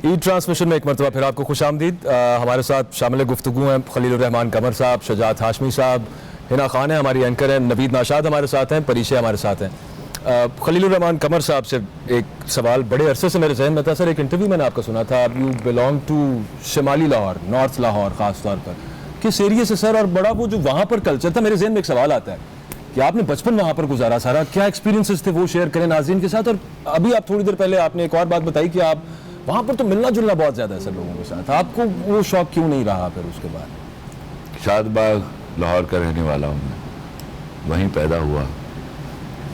Eid transmission में एक मरतबा फिर आपको खुशामदीद। हमारे साथ शामिल गुफ्तगू हैं खलीलुर रहमान कमर साहब, शजात हाशमी साहब, हिना खान है हमारी एंकर हैं, नवीद नाशाद हमारे साथ हैं, परीशे हमारे साथ हैं। खलीलुर रहमान कमर साहब से एक सवाल बड़े अरसे से मेरे जहन में था सर। एक इंटरव्यू मैंने आपका सुना था, यू बिलोंग टू शिमाली लाहौर, नॉर्थ लाहौर ख़ास तौर पर, किस एरिया से सर? और बड़ा वो जो वहाँ पर कल्चर था, मेरे जहन में एक सवाल आता है कि आपने बचपन वहाँ पर गुजारा सारा, क्या एक्सपीरियंसेस थे वो शेयर करें नाज़रीन के साथ। और अभी आप थोड़ी देर पहले आपने एक और बात बताई कि आप वहाँ पर तो मिलना जुलना बहुत ज़्यादा है सर लोगों के साथ, आपको वो शौक क्यों नहीं रहा फिर उसके बाद? शादबाग लाहौर का रहने वाला हूँ मैं, वहीं पैदा हुआ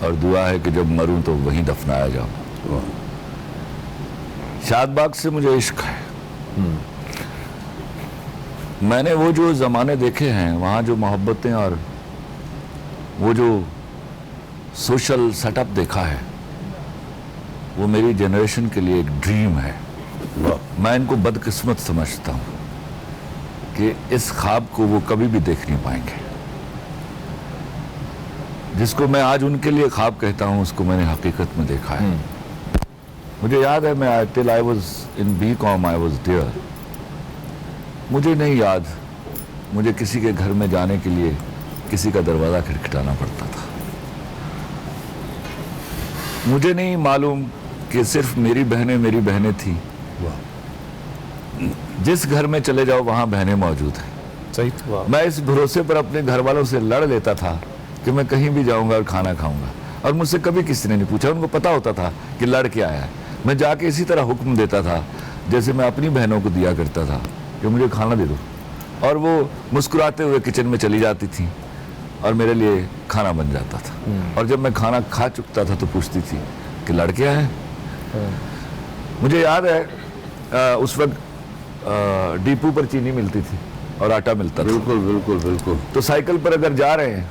और दुआ है कि जब मरूं तो वहीं दफनाया जाऊं। शादबाग से मुझे इश्क है। मैंने वो जो ज़माने देखे हैं, वहाँ जो मोहब्बतें और वो जो सोशल सेटअप देखा है, वो मेरी जनरेशन के लिए एक ड्रीम है। मैं इनको बदकिस्मत समझता हूँ कि इस ख्वाब को वो कभी भी देख नहीं पाएंगे। जिसको मैं आज उनके लिए ख्वाब कहता हूँ, उसको मैंने हकीकत में देखा है। मुझे याद है, मैं till I was in BCom I was there. मुझे नहीं याद, मुझे किसी के घर में जाने के लिए किसी का दरवाज़ा खटखटाना पड़ता था। मुझे नहीं मालूम कि सिर्फ मेरी बहनें थी। जिस घर में चले जाओ वहाँ बहनें मौजूद हैं। सही। मैं इस भरोसे पर अपने घर वालों से लड़ लेता था कि मैं कहीं भी जाऊंगा और खाना खाऊंगा, और मुझसे कभी किसी ने नहीं पूछा। उनको पता होता था कि लड़ के आया है। मैं जाके इसी तरह हुक्म देता था जैसे मैं अपनी बहनों को दिया करता था कि मुझे खाना दे दो, और वो मुस्कुराते हुए किचन में चली जाती थी और मेरे लिए खाना बन जाता था। और जब मैं खाना खा चुकता था तो पूछती थी कि लड़ के आया है। मुझे याद है उस वक्त डिपो पर चीनी मिलती थी और आटा मिलता था। बिल्कुल बिल्कुल बिल्कुल। तो साइकिल पर अगर जा रहे हैं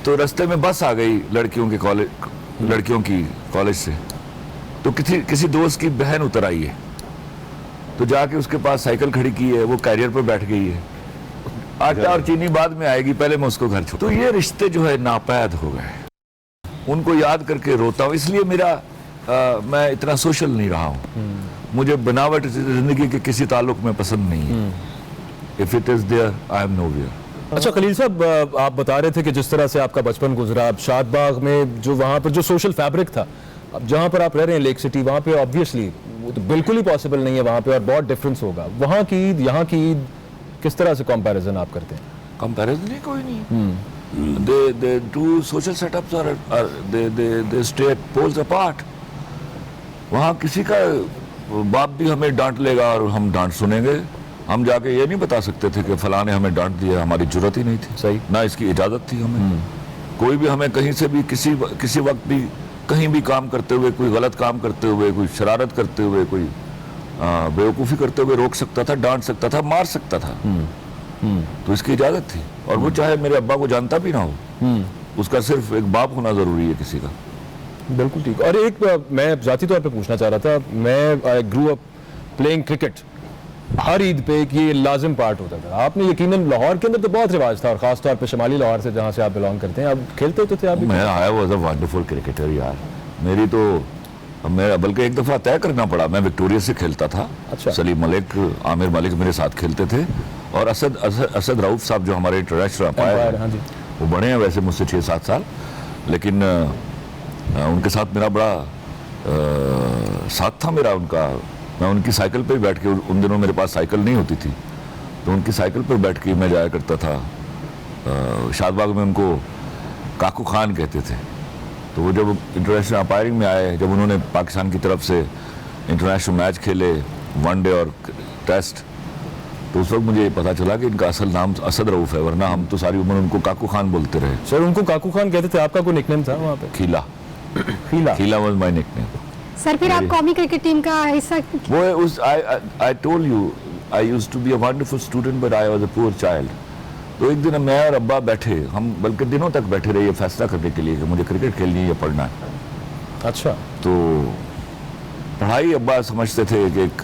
तो रास्ते में बस आ गई लड़कियों की कॉलेज से, तो किसी दोस्त की बहन उतर आई है, तो जाके उसके पास साइकिल खड़ी की है, वो कैरियर पर बैठ गई है। आटा और चीनी बाद में आएगी, पहले मैं उसको घर छोड़। तो ये रिश्ते जो है नापैद हो गए। उनको याद करके रोता हूँ। इसलिए मैं इतना सोशल नहीं रहा हूँ। मुझे बनावट जिंदगी के किसी ताल्लुक में पसंद नहीं है। If it is there I am nowhere. अच्छा खलील साहब, आप बता रहे थे कि जिस तरह से आपका बचपन गुजरा, अब शादबाग में जो वहाँ पर जो सोशल फैब्रिक था, अब जहाँ पर आप रह रहे हैं लेक सिटी, वहाँ पे ऑब्वियसली वो तो बिल्कुल ही पॉसिबल नहीं है वहाँ पे, और बहुत डिफरेंस होगा। वहाँ की ईद यहाँ की ईद किस तरह से कंपैरिजन आप करते हैं? कंपैरिजन ही कोई नहीं। they two social setups are they stay at poles apart। वहाँ किसी का बाप भी हमें डांट लेगा और हम डांट सुनेंगे। हम जाके ये नहीं बता सकते थे कि फलां ने हमें डांट दिया, हमारी जरूरत ही नहीं थी। सही। ना इसकी इजाजत थी हमें। कोई भी हमें कहीं से भी किसी वक्त भी कहीं भी काम करते हुए, कोई गलत काम करते हुए, कोई शरारत करते हुए, कोई बेवकूफ़ी करते हुए रोक सकता था, डांट सकता था, मार सकता था। तो इसकी इजाजत थी। और वो चाहे मेरे अब्बा को जानता भी ना हो, उसका सिर्फ एक बाप होना जरूरी है किसी का। बिल्कुल ठीक। और एक मैं जाती तौर पे पूछना चाह रहा था, मैं आई ग्रू अप प्लेइंग क्रिकेट। हर ईद पे एक ये लाजिम पार्ट होता था। आपने यकीनन लाहौर के अंदर तो बहुत रिवाज था, और खास तौर पे शिमाली लाहौर से जहाँ से आप बिलोंग करते हैं, आप खेलते होते थे आप भी? आई वाज अ वंडरफुल क्रिकेटर यार। मेरा बल्कि एक दफ़ा तय करना पड़ा। मैं विक्टोरिया से खेलता था। अच्छा। सलीम मलिक, आमिर मलिक मेरे साथ खेलते थे, और असद रऊफ साहब जो हमारे इंटरनेशनल अंपायर, हाँ जी, वो बड़े हैं वैसे मुझसे 6-7 साल, लेकिन उनके साथ मेरा बड़ा साथ था मेरा उनका। मैं उनकी साइकिल पर बैठ के, उन दिनों मेरे पास साइकिल नहीं होती थी, तो उनकी साइकिल पर बैठ के मैं जाया करता था। शादबाग में उनको काकू खान कहते थे। तो वो जब इंटरनेशनल अंपायरिंग में आए, जब उन्होंने पाकिस्तान की तरफ से इंटरनेशनल मैच खेले, वनडे और टेस्ट, तो उस वक्त मुझे पता चला कि इनका असल नाम असद रऊफ है, वरना हम तो सारी उम्र उनको काकू खान बोलते रहे। सर उनको काकू खान कहते थे, आपका कोई निकनेम था वहाँ पे? खीला वाज माय निकनेम। सर फिर आप कौमी क्रिकेट टीम का हिस्सा? वो उस I told you I used to be a wonderful student but I was a poor child. तो एक दिन मैं और अब्बा बैठे, हम बल्कि दिनों तक बैठे रहे ये फैसला करने के लिए कि मुझे क्रिकेट खेलनी है या पढ़ना है। अच्छा। तो पढ़ाई अब्बा समझते थे कि एक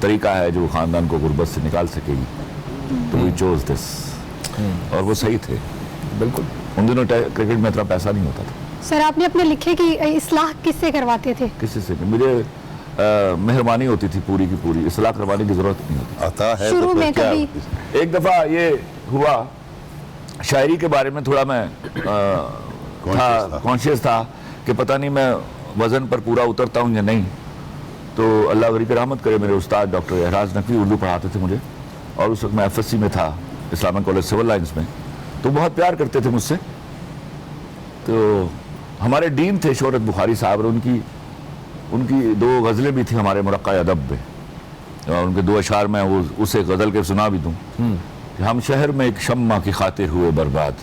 तरीका है जो ख़ानदान को गुर्बत से निकाल सकेगी, तो वी चोज दिस। और वो सही थे बिल्कुल। उन दिनों क्रिकेट में इतना पैसा नहीं होता था। सर आपने अपने लिखे की इस्लाह किससे करवाते थे? किसी से नहीं। मुझे मेहरबानी होती थी पूरी की पूरी, इसलाह करवाने की जरूरत नहीं होती। आता है शुरू तो में फिर क्या कभी एक दफ़ा ये हुआ, शायरी के बारे में थोड़ा मैं कॉन्शियस था कि पता नहीं मैं वज़न पर पूरा उतरता हूँ या नहीं। तो अल्लाह गरीब रहमत करे, मेरे उस्ताद डॉक्टर एहराज नकवी उर्दू पढ़ाते थे मुझे, और उस वक्त मैं FSC में था, इस्लामिक कॉलेज सिविल लाइंस में। तो बहुत प्यार करते थे मुझसे। तो हमारे डीन थे शोहरत बुखारी साहब, और उनकी 2 गज़लें भी थी हमारे मुरक्का अदब में, और उनके 2 अशार मैं उसे गज़ल के सुना भी दूँ। हम शहर में एक शम्मा की खातिर हुए बर्बाद,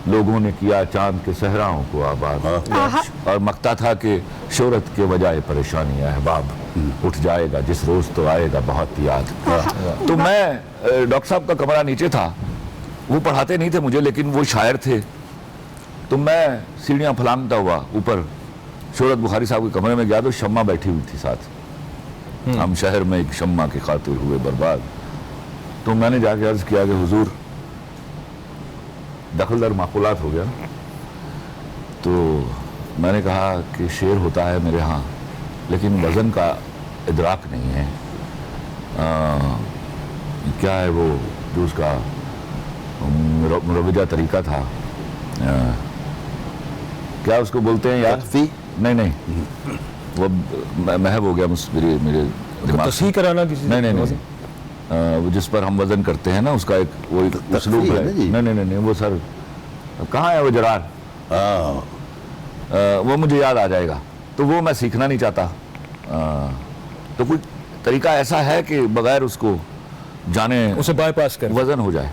लोगों ने किया चांद के सहराओं को आबाद, और मकता था कि शोहरत के बजाय परेशानी अहबाब, उठ जाएगा जिस रोज तो आएगा बहुत याद। तो मैं डॉक्टर साहब का कमरा नीचे था, वो पढ़ाते नहीं थे मुझे, लेकिन वो शायर थे। तो मैं सीढ़ियाँ फलांगता हुआ ऊपर शोहरत बुखारी साहब के कमरे में गया, तो शम्मा बैठी हुई थी साथ। हम शहर में एक शम्मा की खातिर हुए बर्बाद। तो मैंने जाके अर्ज किया कि हुजूर दखलदर माकूलात हो गया। तो मैंने कहा कि शेर होता है मेरे यहाँ, लेकिन वज़न का इदराक नहीं है। क्या है वो जो उसका मुरवजा तरीका था, क्या उसको बोलते हैं यार? नहीं वो महव हो गया मेरे दिमाग से। कराना किसी नहीं वो जिस पर हम वजन करते हैं ना, उसका एक वो एक उसलूब है। नहीं वो सर कहाँ है वो जरार, वो मुझे याद आ जाएगा। तो वो मैं सीखना नहीं चाहता। तो कोई तरीका ऐसा है कि बगैर उसको जाने उसे बाईपास कर वजन हो जाए।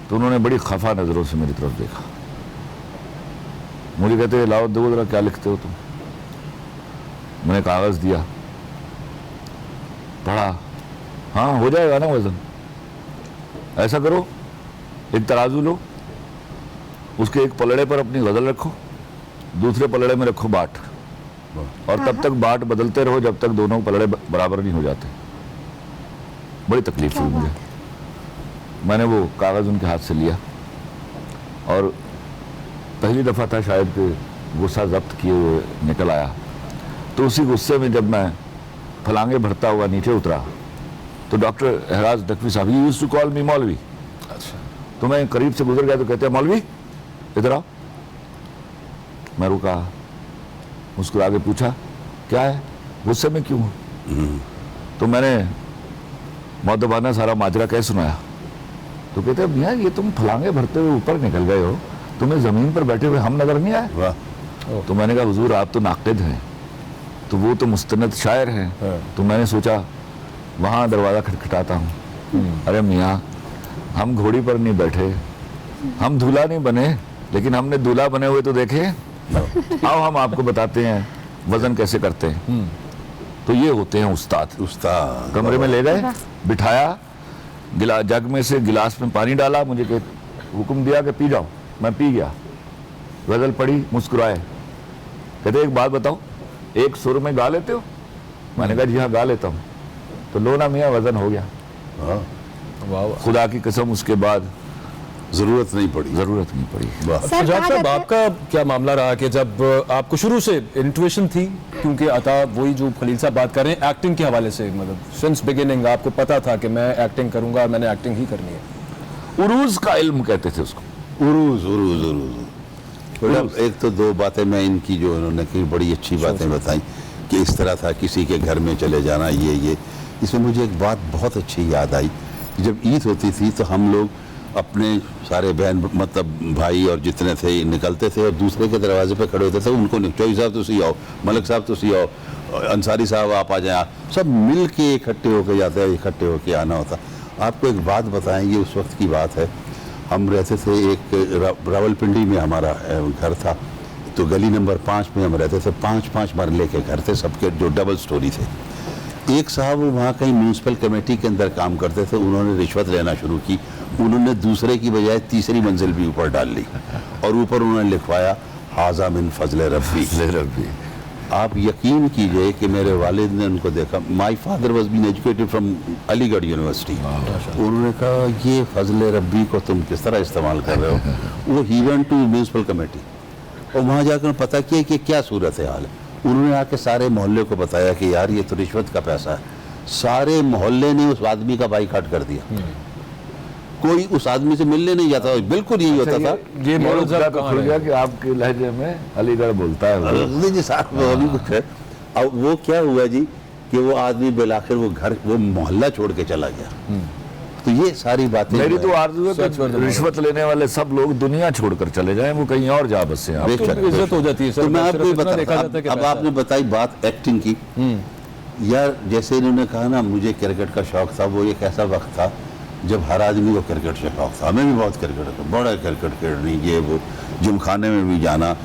तो उन्होंने बड़ी खफा नजरों से मेरी तरफ देखा, मुझे कहते लाओ दो जरा, क्या लिखते हो तुम? मैंने कागज दिया, पढ़ा, हाँ हो जाएगा ना वजन। ऐसा करो, एक तराजू लो, उसके एक पलड़े पर अपनी गजल रखो, दूसरे पलड़े में रखो बाट, और तब तक बाट बदलते रहो जब तक दोनों पलड़े बराबर नहीं हो जाते। बड़ी तकलीफ हुई मुझे। मैंने वो कागज उनके हाथ से लिया, और पहली दफा था शायद कि गुस्सा जब्त किए हुए निकल आया। तो उसी गुस्से में जब मैं फलांगे भरता हुआ नीचे उतरा, तो डॉक्टर एहराज नकवी साहब, he used to call me मौलवी। अच्छा। तो मैं करीब से गुजर गया तो कहते हैं मौलवी इधर आओ। मैं रुका, मुस्कुरा के पूछा क्या है, गुस्से में क्यों? तो मैंने मौदबाना सारा माजरा कैसे सुनाया। तो कहते हैं मियाँ ये तुम फलांगे भरते हुए ऊपर निकल गए हो, तुम्हें जमीन पर बैठे हुए हम नजर नहीं आए? तो मैंने कहा हुजूर आप तो नाक़िद हैं, तो वो तो मुस्तनद शायर हैं। तो मैंने सोचा वहाँ दरवाज़ा खटखटाता हूँ। अरे मियाँ हम घोड़ी पर नहीं बैठे, हम दूल्हा नहीं बने, लेकिन हमने दूल्हा बने हुए तो देखे। आओ हम आपको बताते हैं वजन कैसे करते हैं। तो ये होते हैं उस्ताद। कमरे में ले गए, बिठाया, जग में से गिलास में पानी डाला, मुझे हुक्म दिया कि पी जाओ। मैं पी गया, गजल पढ़ी, मुस्कुराए, कहते एक बात बताओ, एक सुर में गा लेते हो? मैंने कहा जी हाँ गा लेता हूँ। तो लो ना मियाँ वजन हो गया। वाह, खुदा की कसम उसके बाद जरूरत नहीं पड़ी। शुजात साहब आपका क्या मामला रहा कि जब आपको शुरू से इंट्यूशन थी, क्योंकि अता वही जो खलील साहब बात कर रहे हैं एक्टिंग के हवाले से, मतलब सिंस बिगिनिंग आपको पता था कि मैं एक्टिंग करूंगा, मैंने एक्टिंग ही करनी है? उरूज का इल्म कहते थे उसको। उरूज। एक तो 2 बातें मैं इनकी जो उन्होंने की बड़ी अच्छी बातें बताई कि इस तरह था किसी के घर में चले जाना, ये इसमें मुझे एक बात बहुत अच्छी याद आई। जब ईद होती थी तो हम लोग अपने सारे बहन मतलब भाई और जितने थे निकलते थे और दूसरे के दरवाजे पे खड़े होते थे, उनको चौधरी साहब तो सी आओ, मलिक साहब तो सी आओ, अंसारी साहब आप आ जाए, सब मिल के इकट्ठे होके जाते हैं, इकट्ठे होके आना होता। आपको एक बात बताएंगे, उस वक्त की बात है, हम रहते थे एक रावलपिंडी में हमारा घर था, तो गली नंबर 5 में हम रहते थे। 5-5 मरले के घर थे, सबके जो डबल स्टोरी थे। एक साहब वहाँ कहीं म्यूनसिपल कमेटी के अंदर काम करते थे, उन्होंने रिश्वत लेना शुरू की। उन्होंने दूसरे की बजाय तीसरी मंजिल भी ऊपर डाल ली, और ऊपर उन्होंने लिखवाया हाजा मिन फजले रब्बी। आप यकीन कीजिए कि मेरे वालिद ने उनको देखा, my father was been educated from Aligarh university. उन्होंने कहा ये फजले रब्बी को तुम किस तरह इस्तेमाल कर रहे हो? वो he went to municipal committee और वहाँ जाकर पता किया कि क्या सूरत हाल है। उन्होंने आके सारे मोहल्ले को बताया कि यार ये तो रिश्वत का पैसा है। सारे मोहल्ले ने उस आदमी का बाइकाट कर दिया, कोई उस आदमी से मिलने नहीं जाता। बिल्कुल यही होता था। ये मॉडल मुद्दा साहब तो कहाँ खुल रहे? गया कि आपके लहजे में अलीगढ़ बोलता है वो। नहीं जी साहब, वो अभी कुछ है। अब वो क्या हुआ जी कि वो आदमी बिलाखिर वो घर, वो मोहल्ला छोड़ के चला गया। तो ये सारी बातें मेरी जो तो है, आरज़ू है कि रिश्वत लेने वाले सब लोग दुनिया छोड़कर चले जाएं, वो कहीं और जा बसे। आप बेशक, तो इज्जत हो जाती है सर। तो मैं सिर्फ आपको इतना बता, देखा जाता है कि अब पैसा आपने बताई बात एक्टिंग की। यार जैसे इन्होंने कहा ना, मुझे क्रिकेट का शौक था, वो एक ऐसा वक्त था जब हर आदमी को क्रिकेट से शौक था। हमें भी बहुत क्रिकेट, बड़ा क्रिकेट खेलनी, ये वो, जिमखाने में भी जाना,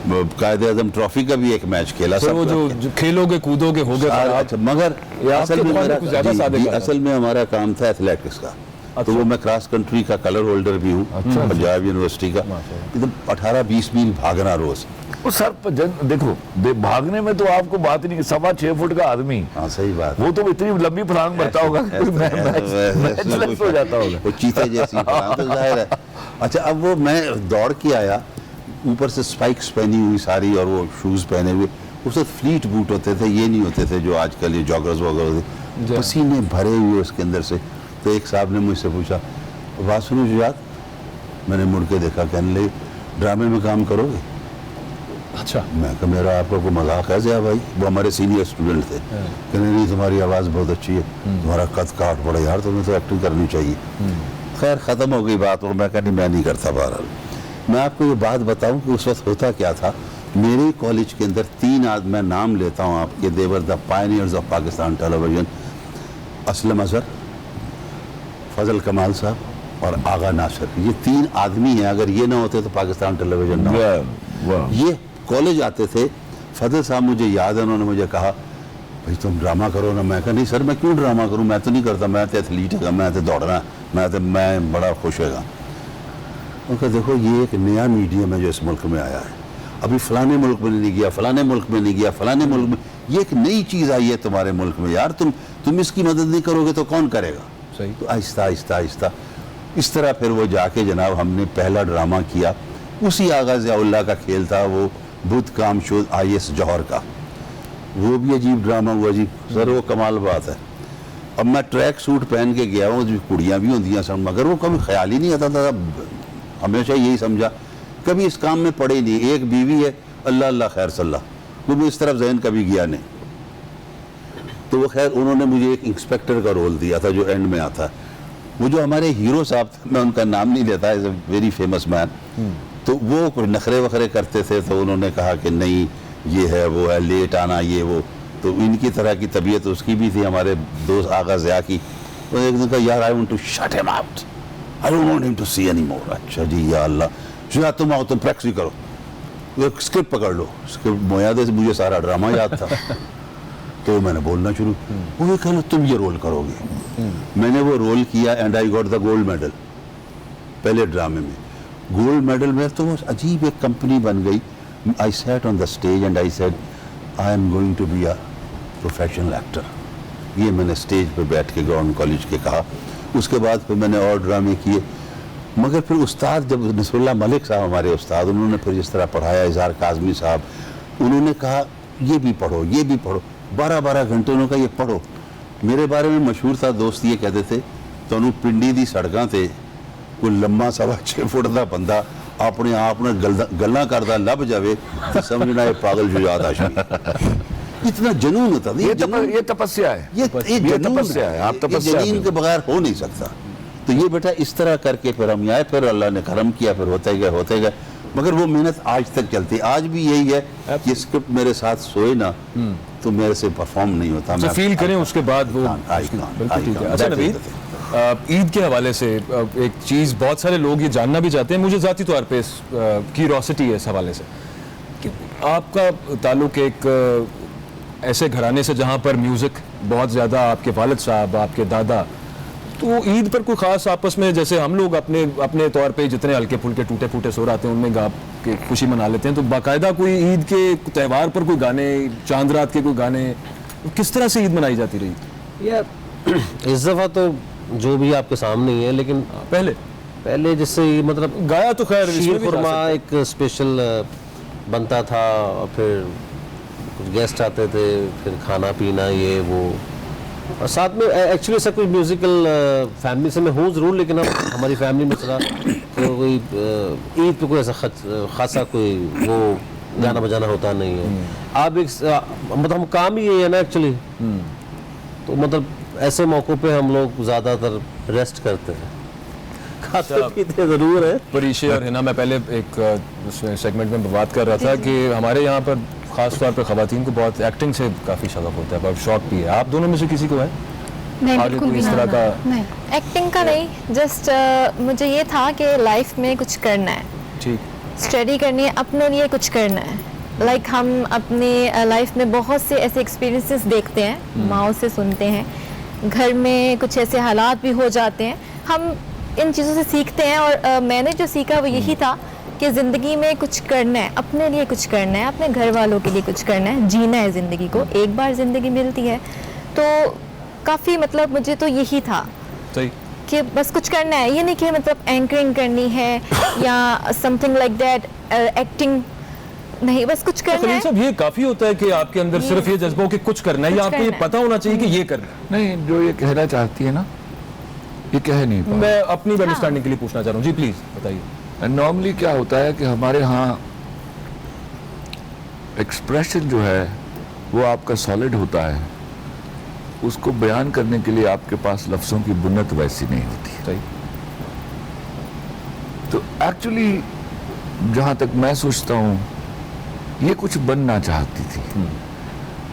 कायदे आजम ट्रॉफी का भी एक मैच खेला। सर वो जो खेलोगे कूदोगे हो गए सर आप। अच्छा, मगर ये आपके असल में दौरान मेरा कुछ ज्यादा सादे का था। असल में हमारा काम था एथलेटिक्स का। तो वो मैं क्रॉस कंट्री का कलर होल्डर भी हूँ पंजाब यूनिवर्सिटी का। एकदम 18-20 मील भागना रोज। वो सर देखो भागने में तो आपको बात ही नहीं, 6.25 फुट का आदमी, हाँ सही बात। वो तो इतनी लंबी फलांग भरता होगा कि कोई मैच हो जाता होगा। वो चीते जैसी फलांग तो जाहिर है। अच्छा, अब वो मैं दौड़ के आया, ऊपर से स्पाइक्स पहनी हुई सारी और वो शूज पहने हुए, उससे फ्लीट बूट होते थे, ये नहीं होते थे जो आजकल ये जॉगर्स वगैरह होते, पसीने भरे हुए उसके अंदर से। तो एक साहब ने मुझसे पूछा, बात सुनो जुजात। मैंने मुड़ के देखा, कहने लगे ड्रामे में काम करोगे? अच्छा, मैं कहा मेरा आपका कोई मजाक है क्या भाई? वो हमारे सीनियर स्टूडेंट थे। कहने नहीं, तुम्हारी आवाज़ बहुत अच्छी है, तुम्हारा कद काट बड़ा, यार तुम्हें तो एक्टिंग करनी चाहिए। खैर ख़त्म हो गई बात, और मैं कहनी मैं नहीं करता। बहरहाल मैं आपको ये बात बताऊं कि उस वक्त होता क्या था। मेरे कॉलेज के अंदर 3 आदमी, मैं नाम लेता हूँ आपके, they were the pioneers of Pakistan television, Aslam Azhar, Fazal Kamal sahab और आगा नासिर। ये 3 आदमी हैं, अगर ये ना होते तो पाकिस्तान टेलीविजन ना होता। ये कॉलेज आते थे। फजल साहब मुझे याद है, उन्होंने मुझे कहा भाई तुम ड्रामा करो ना। मैं कहा नहीं सर, मैं क्यों ड्रामा करूं, मैं तो नहीं करता, मैं तो एथलीट है, मैं तो दौड़ना, मैं बड़ा खुश होगा। उनका देखो ये एक नया मीडियम है जो इस मुल्क में आया है, अभी फलाने मुल्क में नहीं गया, फलाने मुल्क में नहीं गया, फलाने मुल्क में, ये एक नई चीज़ आई है तुम्हारे मुल्क में, यार तुम इसकी मदद नहीं करोगे तो कौन करेगा? सही। तो आहिस्ता आहिस्ता आहिस्ता इस तरह फिर वो जाके जनाब हमने पहला ड्रामा किया। उसी आगा ज़ियाउल्लाह का खेल था वो, बुध काम शोध IS जौहर का। वो भी अजीब ड्रामा हुआ जी सर, वो कमाल बात है। अब मैं ट्रैक सूट पहन के गया हूँ, जो कुड़ियाँ भी होती हैं सब, मगर वो कभी ख्याल ही नहीं आता था। हमेशा यही समझा, कभी इस काम में पड़े नहीं। एक बीवी है, अल्लाह अल्लाह खैर सल्ला, वो इस तरफ जहन कभी गया नहीं। तो वो खैर उन्होंने मुझे एक इंस्पेक्टर का रोल दिया था जो एंड में आता है। वो जो हमारे हीरो साहब थे, मैं उनका नाम नहीं लेता, is a very famous man. तो वो कुछ नखरे वखरे करते थे, तो उन्होंने कहा कि नहीं ये है वो है, लेट आना ये वो। तो इनकी तरह की तबीयत उसकी भी थी, हमारे दोस्त आगा ज़िया की। तो एक दिन कहा यार I want to shut him out, I don't want him to see any more. अच्छा जी या अल्लाह, जुआ तुम आओ, तुम प्रैक्टिस करो, एक स्क्रिप्ट पकड़ लो। स्क्रिप्ट मुयादे से मुझे सारा ड्रामा याद था। तो मैंने बोलना शुरू, वो कह लो तुम ये रोल करोगे। मैंने वो रोल किया and I got the gold medal पहले ड्रामे में। गोल्ड मेडल में तो अजीब एक कंपनी बन गई। I sat on the stage and I said I am going to be a professional actor. ये मैंने स्टेज पे बैठ के गवर्नमेंट कॉलेज के कहा। उसके बाद फिर मैंने और ड्रामे किए, मगर फिर उस्ताद जब नसरुल्लाह मलिक साहब हमारे उस्ताद, उन्होंने फिर जिस तरह पढ़ाया, इज़हार काज़मी साहब, उन्होंने कहा ये भी पढ़ो, ये भी पढ़ो। 12-12 घंटे उन्होंने कहा ये पढ़ो। मेरे बारे में मशहूर था, दोस्त ये कहते थे तो पिंडी दी सड़कों से कोई लम्मा 6.25 फुट का बंदा अपने आप ने गल्लां करदा लभ जावे तो समझना ये पागल जुजात हाशमी। इतना जुनून होता था। ये तपस्या है, ये तपस्या है। आप तपस्या के बगैर हो नहीं सकता। तो ये बेटा इस तरह करके फिर हम आए, फिर अल्लाह ने करम किया, फिर होते गए। मगर वो मेहनत आज तक चलती है। आज भी यही है कि स्क्रिप्ट मेरे साथ सोए ना तो मेरे से परफॉर्म नहीं होता। मैं फील करें उसके बाद वो बिल्कुल ठीक है। अच्छा नवीद, ईद के हवाले से एक चीज़ बहुत सारे लोग ये जानना भी चाहते हैं, मुझे ज़ाती तौर पे क्यूरोसिटी है इस हवाले से कि आपका ताल्लुक एक ऐसे घराने से जहाँ पर म्यूज़िक बहुत ज़्यादा, आपके वालिद साहब, आपके दादा, तो ईद पर कोई ख़ास आपस में, जैसे हम लोग अपने तौर पे जितने हल्के फुल्के टूटे फूटे सो आते हैं उनमें गा के खुशी मना लेते हैं, तो बाकायदा कोई ईद के त्यौहार पर कोई गाने, चांद रात के कोई गाने, किस तरह से ईद मनाई जाती रही? यार इस दफ़ा तो जो भी आपके सामने ही है, लेकिन पहले जिससे मतलब गाया तो खैर शीर खुरमा एक स्पेशल बनता था, और फिर कुछ गेस्ट आते थे, फिर खाना पीना ये वो, और साथ में एक्चुअली ऐसा कोई म्यूजिकल फैमिली से मैं हूँ ज़रूर, लेकिन हम हमारी फैमिली में सरा कोई ईद पे कोई ऐसा खासा कोई वो गाना बजाना होता नहीं है। आप एक मतलब हम काम ही ये है ना एक्चुअली, तो मतलब ऐसे मौक़ों पे हम लोग ज़्यादातर रेस्ट करते हैं, खाते पीते ज़रूर है। परीशे और हिना, मैं पहले एक उसमें सेगमेंट में बात कर रहा था कि हमारे यहाँ पर ख़ास तौर पर ख़वातीन को बहुत एक्टिंग से काफ़ी शौक़ होता है, बहुत शौक भी है। आप दोनों में से किसी को है नहीं, आगे बिल्कुल कोई भी इस तरह का? नहीं। एक्टिंग का नहीं, जस्ट मुझे ये था कि लाइफ में कुछ करना है, ठीक, स्टडी करनी है, अपने लिए कुछ करना है। लाइक हम अपने लाइफ में बहुत से ऐसे एक्सपीरियंसेस देखते हैं, माओ से सुनते हैं, घर में कुछ ऐसे हालात भी हो जाते हैं, हम इन चीज़ों से सीखते हैं। और मैंने जो सीखा वो यही था कि ज़िंदगी में कुछ करना है, अपने लिए कुछ करना है, अपने घर वालों के लिए कुछ करना है, जीना है ज़िंदगी को। एक बार ज़िंदगी मिलती है, तो काफ़ी मतलब मुझे तो यही था सही, कि बस कुछ करना है। ये नहीं कि मतलब एंकरिंग करनी है या समथिंग लाइक दैट, एक्टिंग नहीं, बस कुछ करना खलील है। साहब ये काफ़ी होता है कि आपके अंदर सिर्फ ये जज्बा हो कि कुछ करना है, या कुछ आपको ये करना है। पता होना चाहिए कि ये करना है? नहीं, जो ये कहना चाहती है ना, ये कह नहीं पा मैं अपनी अंडरस्टैंडिंग के लिए पूछना चाह रहा हूँ। जी प्लीज़ बताइए। नॉर्मली क्या होता है कि हमारे यहाँ एक्सप्रेशन जो है वो आपका सॉलिड होता है, उसको बयान करने के लिए आपके पास लफ्ज़ों की बुन्नत वैसी नहीं होती है। सही, तो एक्चुअली जहाँ तक मैं सोचता हूँ, ये कुछ बनना चाहती थी,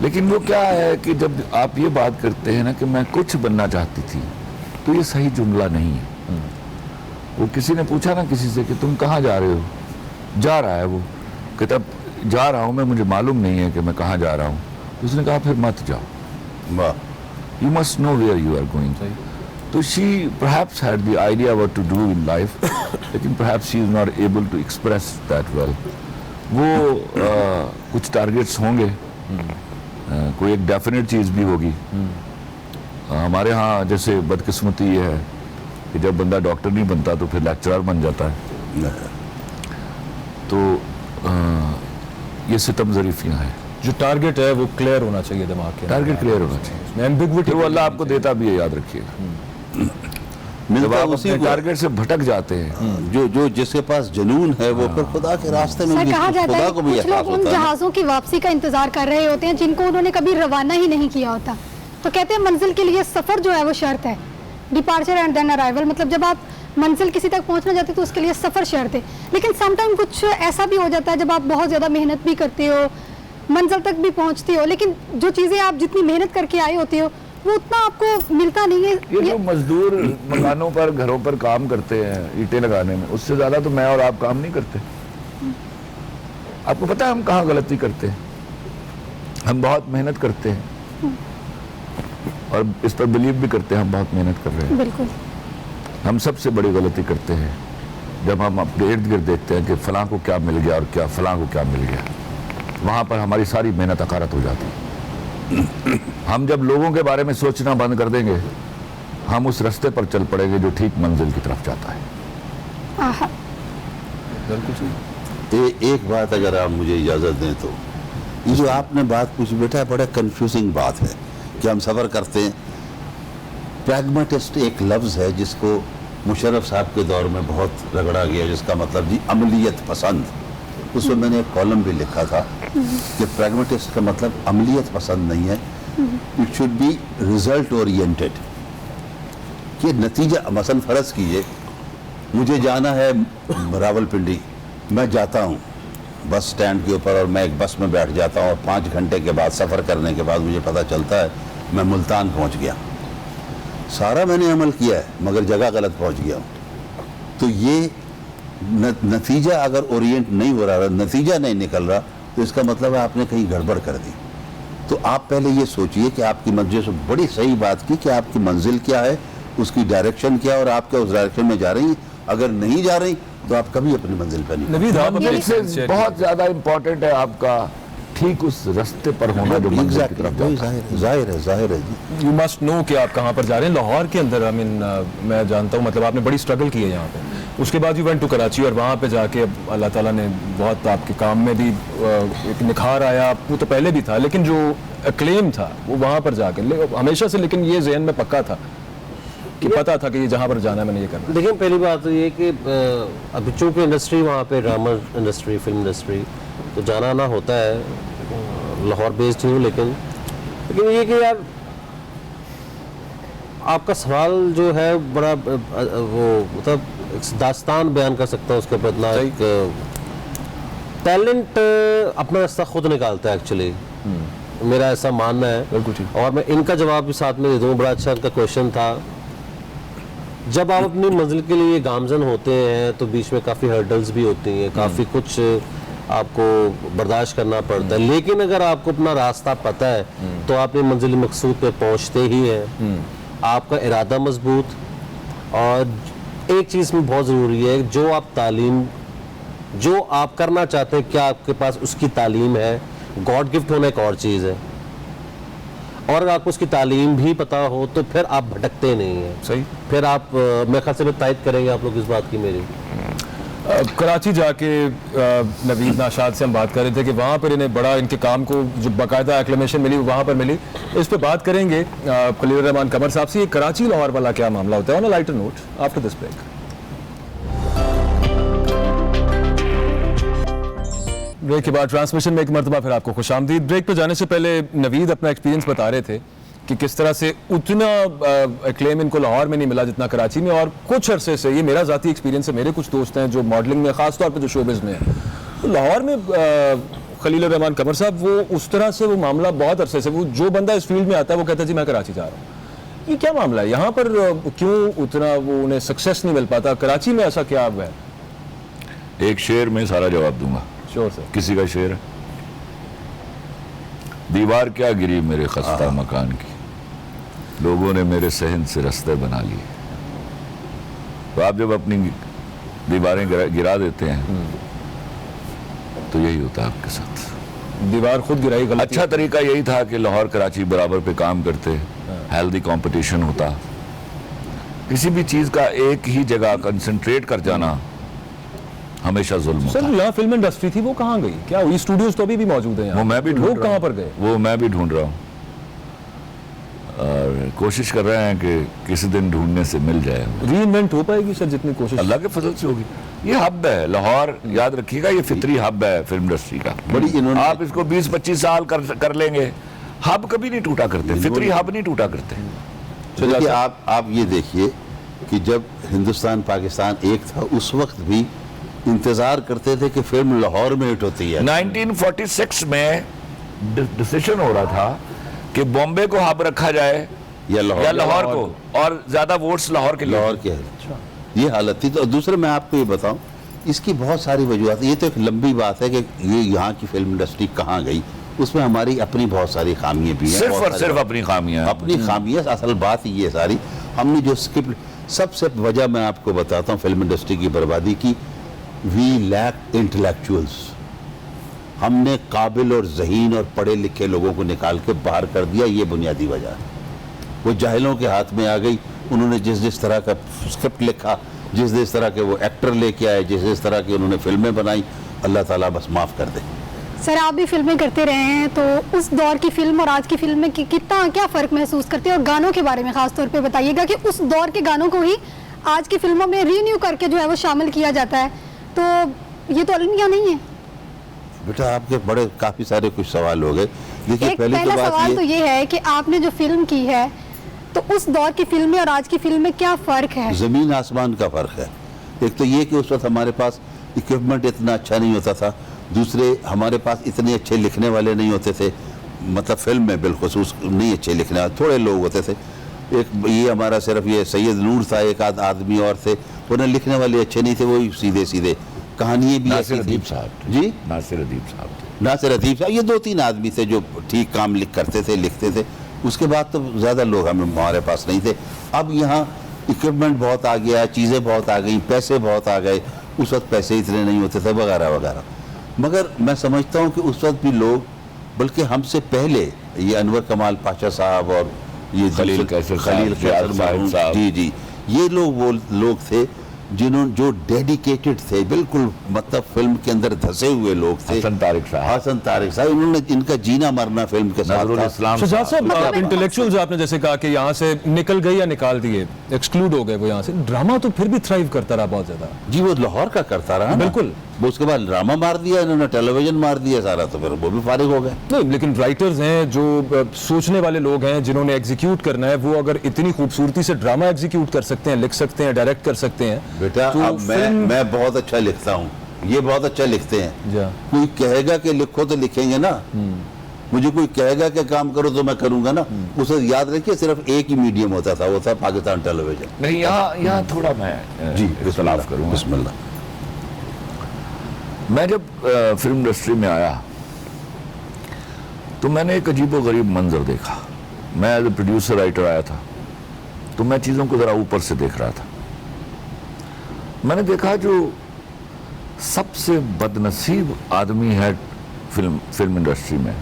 लेकिन वो क्या है कि जब आप ये बात करते हैं ना कि मैं कुछ बनना चाहती थी, तो ये सही जुमला नहीं है। वो किसी ने पूछा ना किसी से कि तुम कहाँ जा रहे हो, जा रहा है वो, कि तब जा रहा हूँ मैं, मुझे मालूम नहीं है कि मैं कहाँ जा रहा हूँ। तो उसने कहा फिर मत जाओ, वाह, you must know where you are going. So she perhaps had the idea what to do in life, लेकिन perhaps she is not able to express that well. वो कुछ टारगेट्स होंगे, कोई एक डेफिनेट चीज़ भी होगी। हमारे यहाँ जैसे बदकिस्मती ये है कि जब बंदा डॉक्टर नहीं बनता तो फिर लेक्चरर बन जाता है। तो ये सितम ज़रीफियाँ हैं। जो टारगेट है वो क्लियर होना चाहिए दिमाग के, टारगेट क्लियर होना चाहिए, एम्बिग्विटी फिर वो अल्लाह आपको देता भी है, याद रखिएगा। जब मिलता आप उसी अपने को टारगेट से भटक जाते हैं, जो जिसके पास जुनून है वो फिर खुदा के रास्ते में सर भी कहा जाता खुदा है को भी कुछ एहसास लोग उन होता है ना। जहाज़ों की वापसी का इंतजार कर रहे होते हैं जिनको उन्होंने कभी रवाना ही नहीं किया होता। तो कहते हैं मंजिल के लिए सफ़र जो है वो शर्त है, डिपार्चर एंड देन अराइवल। मतलब जब आप मंजिल किसी तक पहुंचना चाहते हो तो उसके लिए सफ़र शर्त है। लेकिन समटाइम कुछ ऐसा भी हो जाता है जब आप बहुत ज़्यादा मेहनत भी करते हो, मंजिल तक भी पहुंचते हो, लेकिन जो चीज़ें आप जितनी मेहनत करके आए होते हो वो उतना आपको मिलता नहीं है। ये जो मजदूर मकानों पर, घरों पर काम करते हैं ईंटें लगाने में, उससे ज़्यादा तो मैं और आप काम नहीं करते। आपको पता है हम कहाँ गलती करते हैं? हम बहुत मेहनत करते हैं और इस पर बिलीव भी करते हैं हम बहुत मेहनत कर रहे हैं। बिल्कुल, हम सबसे बड़ी गलती करते हैं जब हम अपने इर्द गिर्द देखते हैं कि फलां को क्या मिल गया और क्या फलां को क्या मिल गया। वहाँ पर हमारी सारी मेहनत अकारत हो जाती है। हम जब लोगों के बारे में सोचना बंद कर देंगे, हम उस रास्ते पर चल पड़ेंगे जो ठीक मंजिल की तरफ जाता है। आहा, एक बात अगर आप मुझे इजाज़त दें तो, ये जो आपने बात पूछी बेटा, बड़ा कंफ्यूजिंग बात है कि हम सफ़र करते हैं। प्रैग्मेटिस्ट एक लफ्ज़ है जिसको मुशर्रफ साहब के दौर में बहुत रगड़ा गया, जिसका मतलब जी अमलियत पसंद। उसमें मैंने एक कॉलम भी लिखा था कि प्रैग्मेटिस्ट का मतलब अमलियत पसंद नहीं है, it should be result oriented. कि नतीजा, मसलन फ़र्ज़ कीजिए मुझे जाना है रावलपिंडी, मैं जाता हूँ बस स्टैंड के ऊपर और मैं एक बस में बैठ जाता हूँ और 5 घंटे के बाद सफ़र करने के बाद मुझे पता चलता है मैं मुल्तान पहुँच गया। सारा मैंने अमल किया है मगर जगह गलत पहुँच गया हूँ। तो ये नतीजा अगर ओरिएंट नहीं हो रहा, नतीजा नहीं निकल रहा, तो इसका मतलब है आपने कहीं गड़बड़ कर दी। तो आप पहले ये सोचिए कि आपकी मंजिल से, बड़ी सही बात की कि आपकी मंजिल क्या है, उसकी डायरेक्शन क्या है और आप क्या उस डायरेक्शन में जा रही हैं। अगर नहीं जा रही तो आप कभी अपनी मंजिल पर नहीं। नवीद, आप अपने इससे बहुत ज़्यादा इम्पोर्टेंट है आपका ठीक उस रास्ते पर होना जो मंजिल की तरफ वही जाता है। जाहिर है जी। यू मस्ट नो कि आप कहाँ पर जा रहे हैं। लाहौर के अंदर आई मीन मैं जानता हूँ, मतलब आपने बड़ी स्ट्रगल की है यहाँ पे। उसके बाद यू वेंट टू कराची और वहाँ पे जाके अब अल्लाह ताला ने बहुत आपके काम में भी एक निखार आया। वो तो पहले भी था, लेकिन जो एक्लेम था वो वहाँ पर जाके हमेशा से, लेकिन ये जहन में पक्का था कि पता था कि ये जहाँ पर जाना है मैंने ये करना। देखिए पहली बात तो ये कि अभी चूँकि इंडस्ट्री वहाँ पे ड्रामा इंडस्ट्री, फिल्म इंडस्ट्री, तो जाना आना होता है। लाहौर बेस्ड हूँ, लेकिन ये कि यार आपका सवाल जो है बड़ा वो मतलब एक दास्तान बयान कर सकता हूँ उसके ऊपर। इतना एक टैलेंट अपना रास्ता खुद निकालता है एक्चुअली, मेरा ऐसा मानना है। बिल्कुल ठीक। और मैं इनका जवाब भी साथ में दे दूँ, बड़ा अच्छा इनका क्वेश्चन था। जब आप अपनी मंजिल के लिए गामजन होते हैं तो बीच में काफ़ी हर्डल्स भी होती हैं, काफ़ी कुछ आपको बर्दाश्त करना पड़ता है, लेकिन अगर आपको अपना रास्ता पता है तो आप अपनी मंजिल मकसूद पे पहुंचते ही हैं। आपका इरादा मजबूत, और एक चीज़ में बहुत ज़रूरी है, जो आप तालीम जो आप करना चाहते हैं, क्या आपके पास उसकी तालीम है। गॉड गिफ्ट होना एक और चीज़ है, और अगर आपको उसकी तालीम भी पता हो तो फिर आप भटकते नहीं हैं। सही। फिर आप मेरे ख्याल से तायद करेंगे आप लोग इस बात की मेरी। कराची जाके नवीद नाशाद से हम बात कर रहे थे कि वहाँ पर इन्हें बड़ा इनके काम को जो बाकायदा एक्लेमेशन मिली वहाँ पर मिली। इस पे बात करेंगे खलील रहमान कमर साहब से। ये कराची लाहौर वाला क्या मामला होता है, on a lighter note after this break. Break के बाद ट्रांसमिशन में एक मरतबा फिर आपको खुशामदीद। ब्रेक पे जाने से पहले नवीद अपना एक्सपीरियंस बता रहे थे कि किस तरह से उतना क्लेम इनको लाहौर में नहीं मिला जितना कराची में, और कुछ अरसे से, ये मेरा ज़ाती एक्सपीरियंस है, मेरे कुछ दोस्त हैं जो मॉडलिंग में, ख़ास तौर पे जो शोबिज़ में है, तो लाहौर में खलील रहमान कमर साहब वो उस तरह से वो मामला बहुत अरसे से, वो जो बंदा इस फील्ड में आता है वो कहता है जी मैं कराची जा रहा हूँ। ये क्या मामला है यहाँ पर, क्यों उतना वो उन्हें सक्सेस नहीं मिल पाता? कराची में ऐसा क्या है? एक शेर में सारा जवाब दूंगा। Sure sir. किसी का शेर है, दीवार क्या गिरी मेरे खस्ता मकान की, लोगों ने मेरे सहन से रास्ते बना लिए। तो आप जब अपनी दीवारें गिरा देते हैं तो यही होता है आपके साथ। दीवार खुद गिराई गलती। अच्छा तरीका यही था कि लाहौर कराची बराबर पे काम करते, हेल्दी कंपटीशन होता। किसी भी चीज का एक ही जगह कंसंट्रेट कर जाना हमेशा जुल्म होता सर, है। यहाँ फिल्म इंडस्ट्री थी वो कहाँ गई? क्या हुई? स्टूडियोज तो अभी भी मौजूद हैं यहाँ। वो मैं भी ढूंढ लोग रहा कहाँ हूं। पर गए? वो मैं भी ढूंढ रहा हूँ, और कोशिश कर रहे हैं कि किसी दिन ढूंढने से मिल जाए। रीइन्वेंट हो पाएगी सर जितनी कोशिश? अल्लाह के फजल से होगी। ये हब है लाहौर, याद रखिएगा, ये फितरी हब है फिल्म इंडस्ट्री का। बड़ी इन्होंने आप इसको 20-25 साल कर लेंगे, हब कभी नहीं टूटा करते, फितरी हब नहीं टूटा करते। देखिए आप ये देखिए कि जब हिंदुस्तान पाकिस्तान एक था उस वक्त भी इंतजार करते थे कि फिल्म लाहौर में हिट होती है। 1946 में डिसीजन हो रहा था कि बॉम्बे को हब रखा जाए या लाहौर को, और ज्यादा वोट्स लाहौर के लिए। लाहौर के है, ये हालत थी। तो दूसरे मैं आपको ये बताऊं, इसकी बहुत सारी वजूहत। ये तो एक लंबी बात है कि ये यहाँ की फिल्म इंडस्ट्री कहाँ गई, उसमें हमारी अपनी बहुत सारी खामियां भी हैं। सिर्फ और सिर्फ अपनी खामियां, अपनी खामियां। असल बात ये सारी, हमने जो स्क्रिप्ट, सबसे वजह मैं आपको बताता हूँ फिल्म इंडस्ट्री की बर्बादी की, वी लैक इंटेलेक्चुअल्स। हमने काबिल और ज़हीन और पढ़े लिखे लोगों को निकाल के बाहर कर दिया, ये बुनियादी वजह है। वो जाहिलों के हाथ में आ गई। उन्होंने जिस तरह का स्क्रिप्ट लिखा, जिस तरह के वो एक्टर लेके आए, जिस तरह की उन्होंने फिल्में बनाई, अल्लाह ताला बस माफ़ कर दे। सर आप भी फिल्में करते रहे हैं, तो उस दौर की फिल्म और आज की फिल्म में कितना क्या फ़र्क महसूस करते हैं? और गानों के बारे में ख़ास तौर पे बताइएगा कि उस दौर के गानों को ही आज की फिल्मों में रीन्यू करके जो है वो शामिल किया जाता है, तो ये तो अलमिया नहीं है। बेटा आपके बड़े काफ़ी सारे कुछ सवाल हो गए। देखिए एक पहला सवाल तो ये है कि आपने जो फिल्म की है, तो उस दौर की फिल्में और आज की फिल्म में क्या फ़र्क है? ज़मीन आसमान का फ़र्क है। एक तो ये कि उस वक्त हमारे पास इक्विपमेंट इतना अच्छा नहीं होता था, दूसरे हमारे पास इतने अच्छे लिखने वाले नहीं होते थे, मतलब फिल्म में बिलखुसूस नहीं अच्छे लिखने वाले, थोड़े लोग होते थे। एक ये हमारा सिर्फ ये सैयद नूर था, एक आदमी और थे, उन्हें लिखने वाले अच्छे नहीं थे, वही सीधे सीधे कहानियाँ भी नासिर ऐसी थी। अदीब साहब जी, नासिर अदीब साहब थे। नासिर अदीब साहब, ये 2-3 आदमी थे जो ठीक काम करते थे, लिखते थे। उसके बाद तो ज़्यादा लोग हमारे पास नहीं थे। अब यहाँ इक्विपमेंट बहुत आ गया, चीज़ें बहुत आ गई, पैसे बहुत आ गए। उस वक्त पैसे इतने नहीं होते थे, वगैरह वगैरह। मगर मैं समझता हूँ कि उस वक्त भी लोग बल्कि हमसे पहले ये अनवर कमाल पाशा साहब और ये खलील दूसरे- कैसर साहब, खलील जियाद कैसर साहिब मरहूम, साहब। जी जी, ये लोग वो लोग थे जो डेडिकेटेड थे, बिल्कुल मतलब फिल्म के अंदर धसे हुए लोग थे। हसन तारिक साहब, हसन तारिक साहब, इन्होंने इनका जीना मरना फिल्म के साथ नजरुल था। इस्लाम शुजात साहब। साहब इंटेलेक्चुअल्स आपने जैसे कहा कि यहाँ से निकल गए या निकाल दिए, एक्सक्लूड हो गए वो यहाँ से, ड्रामा तो फिर भी थ्राइव करता रहा बहुत ज्यादा। जी वो लाहौर का करता रहा ना। बिल्कुल। वो उसके बाद ड्रामा मार दिया इन्होंने, टेलीविजन मार दिया सारा, तो फिर वो भी फारिग हो गए। नहीं, लेकिन राइटर्स हैं जो सोचने वाले लोग हैं, जिन्होंने एग्जीक्यूट करना है, वो अगर इतनी खूबसूरती से ड्रामा एग्जीक्यूट कर सकते हैं, लिख सकते हैं, डायरेक्ट कर सकते हैं, बेटा तो अब मैं बहुत अच्छा लिखता हूँ, ये बहुत अच्छा लिखते हैं। जा। कोई कहेगा कि लिखो तो लिखेंगे ना, मुझे कोई कहेगा कि काम करो तो मैं करूंगा ना। उसे याद रखिए सिर्फ एक ही मीडियम होता था, वो था पाकिस्तान टेलीविजन। नहीं, यहाँ थोड़ा मैं जी इख्तलाफ करूँगा। बिस्मिल्लाह। मैं जब फिल्म इंडस्ट्री में आया तो मैंने एक अजीबो गरीब मंजर देखा। मैं एज ए प्रोड्यूसर राइटर आया था, तो मैं चीज़ों को ज़रा ऊपर से देख रहा था। मैंने देखा जो सबसे बदनसीब आदमी है फिल्म इंडस्ट्री में,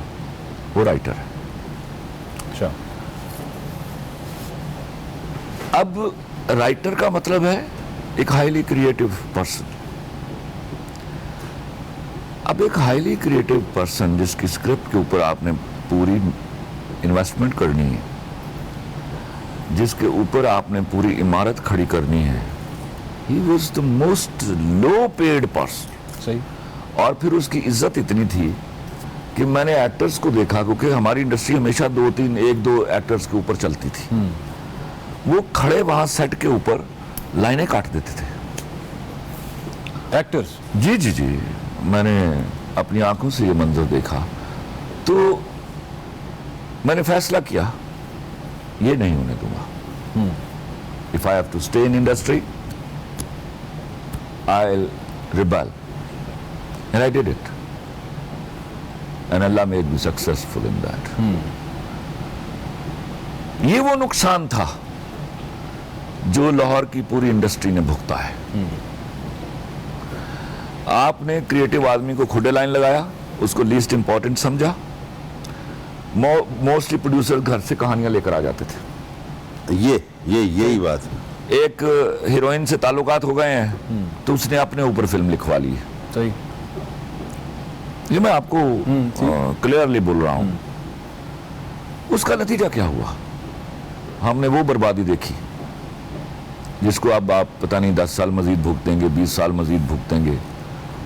वो राइटर है। अच्छा, अब राइटर का मतलब है एक हाईली क्रिएटिव पर्सन। अब एक हाईली क्रिएटिव पर्सन जिसकी स्क्रिप्ट के ऊपर आपने पूरी इन्वेस्टमेंट करनी है, जिसके ऊपर आपने पूरी इमारत खड़ी करनी है, he was the most low paid person. सही। और फिर उसकी इज्जत इतनी थी कि मैंने एक्टर्स को देखा, क्योंकि हमारी इंडस्ट्री हमेशा 1-2 एक्टर्स के ऊपर चलती थी, वो खड़े वहां सेट के ऊपर लाइनें काट देते थे। एक्टर्स। जी जी जी, मैंने अपनी आंखों से ये मंजर देखा, तो मैंने फैसला किया ये नहीं होने दूंगा। If I have to stay in industry I will rebel, and I did it, and Allah made me successful in that. ये वो नुकसान था जो लाहौर की पूरी इंडस्ट्री ने भुगता है। आपने क्रिएटिव आदमी को खुदे लाइन लगाया, उसको लीस्ट इंपॉर्टेंट समझा। मोस्टली प्रोड्यूसर घर से कहानियां लेकर आ जाते थे। यही बात है। एक हीरोइन से ताल्लुकात हो गए हैं तो उसने अपने ऊपर फिल्म लिखवा ली है। सही। ये मैं आपको क्लियरली बोल रहा हूं। उसका नतीजा क्या हुआ? हमने वो बर्बादी देखी जिसको अब आप पता नहीं 10 साल मजीद भुगतेंगे, 20 साल मजीद भुगतेंगे,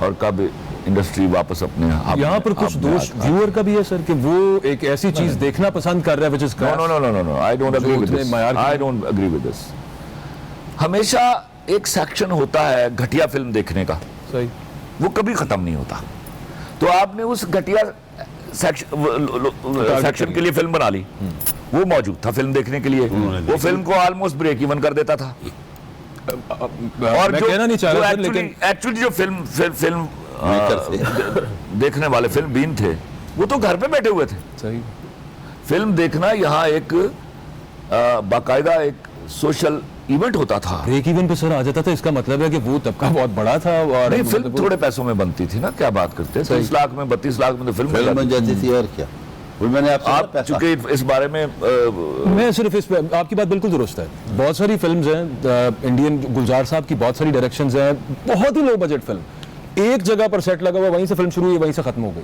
और कब इंडस्ट्री वापस अपने यहाँ पर कुछ दोष व्यूअर का भी है सर, कि वो एक ऐसी चीज देखना पसंद कर रहा है which is crass। No, I don't agree with this. I don't agree with this. हमेशा एक सेक्शन होता है घटिया फिल्म देखने का, सही। वो कभी खत्म नहीं होता। तो आपने उस घटिया सेक्शन के लिए फिल्म बना ली, वो मौजूद था फिल्म देखने के लिए, वो फिल्म को ऑलमोस्ट ब्रेक इवन कर देता था। और मैं कहना नहीं चाह रहा था, लेकिन एक्चुअली जो फिल्म देखने वाले फिल्म बीन थे, वो तो घर पे बैठे हुए थे। सही। फिल्म देखना यहाँ एक बाकायदा एक सोशल इवेंट होता था। ब्रेक इवन पे सर आ जाता था, इसका मतलब है कि वो तबका बहुत बड़ा था। और नहीं, फिल्म थोड़े पैसों में बनती थी ना, क्या बात करते हैं, 30 लाख में 32 लाख में तो फिल्म बन जाती थी। और क्या, वो मैंने आप चूंकि इस बारे में मैं सिर्फ इस पे, आपकी बात बिल्कुल दुरुस्त है। बहुत सारी फिल्म्स हैं, इंडियन गुलजार साहब की बहुत सारी डायरेक्शंस हैं, बहुत ही लो बजट फिल्म, एक जगह पर सेट लगा हुआ, वहीं से फिल्म शुरू हुई, वहीं से खत्म हो गई,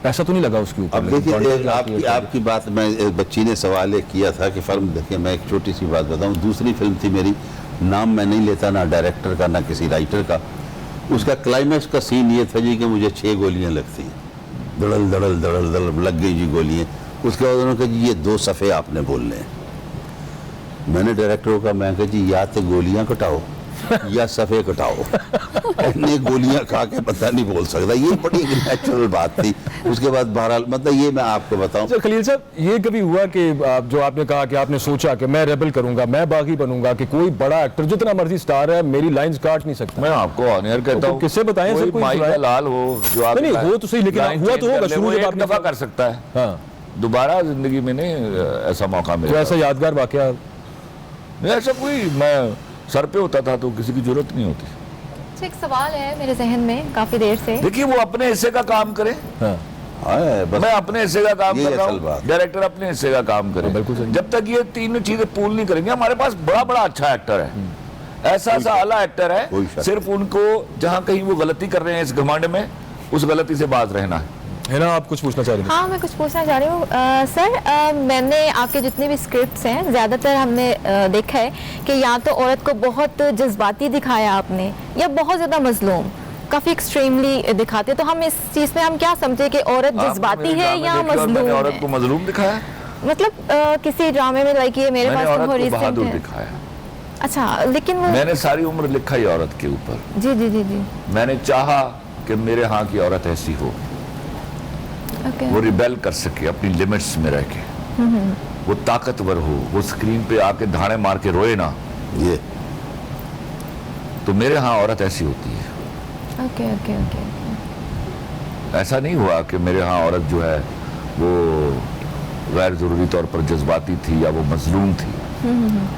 पैसा तो नहीं लगा उसके ऊपर। अब देखिए आपकी बात में एक बच्ची ने सवाल एक किया था कि फिल्म देखिए, मैं एक छोटी सी बात बताऊं, दूसरी फिल्म थी मेरी, नाम मैं नहीं लेता ना डायरेक्टर का ना किसी राइटर का, उसका क्लाइमैक्स का सीन ये था जी कि मुझे 6 गोलियां लगती हैं, दड़ल दड़ल दड़ल दड़ल लग गई जी गोलियां। उसके बाद उन्होंने कहा जी ये 2 सफ़े आपने बोलने हैं। मैंने डायरेक्टर को कहा, मैं कहा जी या तो गोलियां कटाओ या सफ़े कटाओ, इतने गोलियां खा के पता नहीं बोल सकता। ये बड़ी नेचुरल बात थी। उसके बाद बहरहाल मतलब ये मैं आपको बताऊं। सर खलील साहब, ये कभी हुआ कि जो आपने कहा कि आपने सोचा कि मैं रेबल करूंगा, मैं बागी बनूंगा, कि कोई बड़ा एक्टर जितना मर्जी स्टार है मेरी लाइंस काट नहीं सकता? मैं आपको ऑनर कहता हूँ, किससे बताएं सर? कोई माई का लाल हो जो आप नहीं हो तो सही, लेकिन हुआ तो होगा शुरू एक दफा कर सकता है, हाँ, दोबारा जिंदगी में नहीं ऐसा मौका मिला। तो ऐसा यादगार वाकया ऐसा कोई, मैं सर पे होता था तो किसी की जरूरत नहीं होती। अच्छा, एक सवाल है मेरे जहन में काफी देर से। देखिए, वो अपने हिस्से का काम करे, हाँ, हाँ, बस मैं अपने हिस्से का काम ये कर रहा असल हूँ, बात। डायरेक्टर अपने हिस्से का काम करे। बिल्कुल सही। जब तक ये तीनों चीजें पूल नहीं करेंगे, हमारे पास बड़ा बड़ा अच्छा एक्टर है, ऐसा सा आला एक्टर कोई है, शक सिर्फ उनको जहां कहीं वो गलती कर रहे हैं इस घमंड में, उस गलती से बाज रहना है ना। आप कुछ पूछना चाह रहे थे? हाँ, मैं कुछ पूछना चाह रही हूँ सर। मैंने आपके जितने भी स्क्रिप्ट्स हैं, ज़्यादातर हमने देखा है कि या तो औरत को बहुत जज्बाती दिखाया आपने, या बहुत ज़्यादा मजलूम, काफ़ी एक्सट्रीमली दिखाते हैं। तो हम इस चीज़ में हम क्या समझे कि औरत आपने जज्बाती मेरे है ड्रामे या देखे और मैंने मजलूम औरत को है? मजलूम दिखाया, मतलब किसी ड्रामे में लाइक ये मेरे मैंने पास तो औरत बहुत को रिसेंट बहादुर है। दिखाया। अच्छा, लेकिन वो मैंने सारी उम्र लिखा ही औरत के ऊपर। जी जी जी जी, मैंने चाहा कि मेरे यहाँ की औरत ऐसी हो, ओके। वो रिबेल कर सके अपनी लिमिट्स में रह के, वो ताकतवर हो, वो स्क्रीन पे आके धाड़े मार के रोए ना। ये तो मेरे यहाँ औरत ऐसी होती है। Okay okay okay. ऐसा नहीं हुआ कि मेरे यहाँ औरत जो है वो गैर जरूरी तौर पर जज्बाती थी या वो मजलूम थी।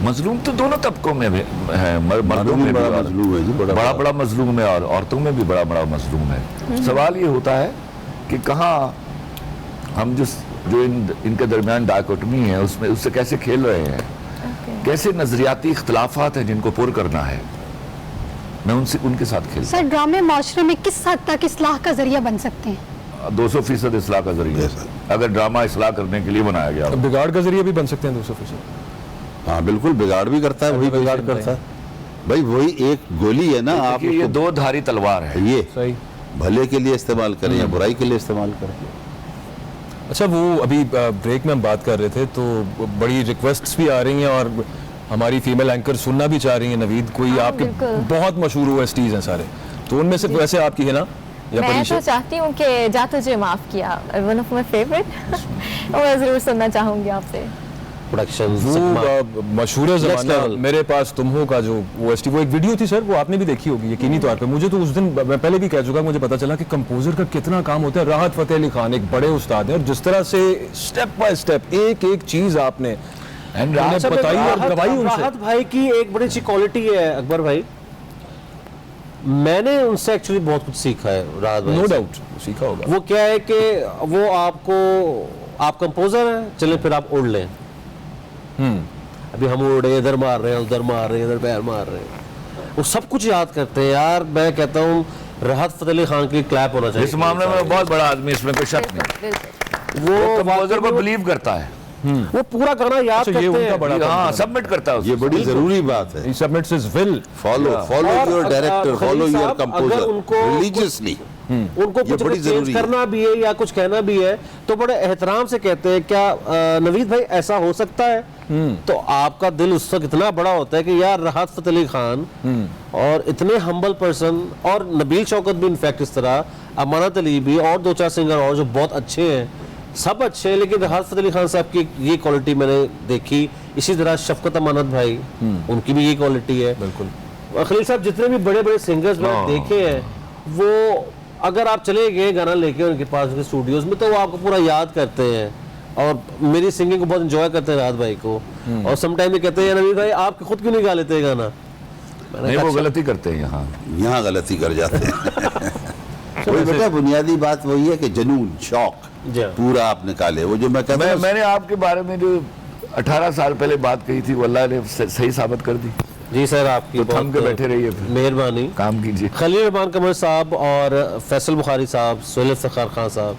मजलूम तो दोनों तबकों में भी है, मर्दों में भी बड़ा और मजलूम है जी, बड़ा बड़ा मजलूम है, और औरतों में भी बड़ा बड़ा मजलूम है। सवाल ये होता है कि कहाँ हम जो इनके दरमियान डायकोटमी है उसमें उससे कैसे खेल रहे हैं, कैसे नजरियाती इख्तलाफात हैं जिनको पुर करना है, मैं उनके साथ खेलता सर ड्रामे माशरे में किस हद तक इस्लाह का जरिया बन सकते हैं? हूं। 200% इस्लाह का जरिया Yes, sir. अगर ड्रामा इस्लाह करने के लिए बनाया गया हो। बिगाड़ का जरिए भी बन सकते हैं 200%। हाँ बिल्कुल, बिगाड़ भी करता है, वही बिगाड़ करता है भाई। वही एक गोली है ना, आप देखिए, ये दो धारी तलवार है। ये सही। भले के लिए इस्तेमाल करें या बुराई के लिए इस्तेमाल करें। अच्छा, वो अभी ब्रेक में हम बात कर रहे थे तो बड़ी रिक्वेस्ट्स भी आ रही हैं और हमारी फीमेल एंकर सुनना भी चाह रही हैं। नवीद, कोई हाँ, आपके बिल्कुल। बहुत मशहूर ओएसटीज हैं सारे, तो उनमें से वैसे आपकी है ना, या मैं परिशा? तो चाहती हूँ कि जा तुझे माफ किया, वन ऑफ माई फेवरेट, मैं जरूर सुनना चाहूंगी आपसे। प्रोडक्शन वो मशहूर जमाना level. मेरे पास तुम हो का जो ओएसटी, वो एक वीडियो थी सर, वो आपने भी देखी होगी यकीनी तौर पे। मुझे तो उस दिन, मैं पहले भी कह चुका, मुझे पता चला कि कंपोजर का कितना काम होता है। राहत फतेह अली खान एक बड़े उस्ताद हैं, और जिस तरह से स्टेप बाय स्टेप एक एक चीज आपने उन्हें बताई और दवाई उनसे। राहत भाई की एक बड़ी अच्छी क्वालिटी है अकबर भाई, मैंने उनसे एक्चुअली बहुत कुछ सीखा है राहत भाई नो से। डाउट सीखा होगा। वो क्या है कि वो आपको, आप कंपोजर हैं, चले फिर आप उड़ लें। अभी हम उड़ रहे हैं, इधर मार रहे हैं, उधर मार रहे हैं, इधर पैर मार रहे हैं, वो सब कुछ याद करते हैं यार। मैं कहता हूँ राहत फतेह अली खान की क्लैप होना चाहिए इस मामले में बहुत बड़ा आदमी, इसमें कोई शक नहीं। वो कंपोजर को बिलीव करता है, वो पूरा गाना याद अच्छा, ये करते उनका हैं। बड़ा हाँ, सबमिट करता है ये उसको। बड़ी जरूरी बात है। He submits his will. Follow और your director, Khalil follow your साहब, अगर कंपोजर उनको रिलीजियसली। उनको ये कुछ बड़ी चेंज जरूरी है। करना भी है या कुछ कहना भी है तो बड़े एहतराम से कहते हैं, क्या नवीद भाई ऐसा हो सकता है? तो आपका दिल उस वक्त इतना बड़ा होता है कि यार राहत फतेह अली खान और इतने हम्बल पर्सन, और नबील शौकत भी इनफैक्ट इस तरह, अमानत अली भी, और दो चार सिंगर और जो बहुत अच्छे हैं, सब अच्छे हैं, लेकिन राहत फतेह अली खान साहब की ये क्वालिटी मैंने देखी। इसी तरह शफकत अमानत भाई, उनकी भी ये क्वालिटी है। बिल्कुल। खलील साहब, जितने भी बड़े बड़े सिंगर्स मैंने देखे हैं, वो अगर आप चले गए गाना लेके उनके पास, उनके स्टूडियोज में, तो वो आपको पूरा याद करते हैं और मेरी सिंगिंग को बहुत एंजॉय करते हैं राहत भाई को। और समटाइम ये कहते हैं, नवीद भाई आप खुद क्यों नहीं गा लेते गाना? मैंने नहीं, कहा, वो अच्छा। गलती करते हैं यहाँ। यहाँ गलती कर जाते हैं। वही बेटा, बुनियादी बात वही है कि जुनून, शौक जी हाँ। पूरा आप निकाले। वो जो मैं कहता हूँ, मैंने आपके बारे में जो 18 साल पहले बात कही थी, वो अल्लाह ने सही साबित कर दी। जी सर, आपकी तो थम के बहुत बैठे रहिए, फिर मेहरबानी। काम कीजिए। खलील रहमान कमर साहब और फैसल बुखारी साहब, सुहेल इफ्तिखार खान साहब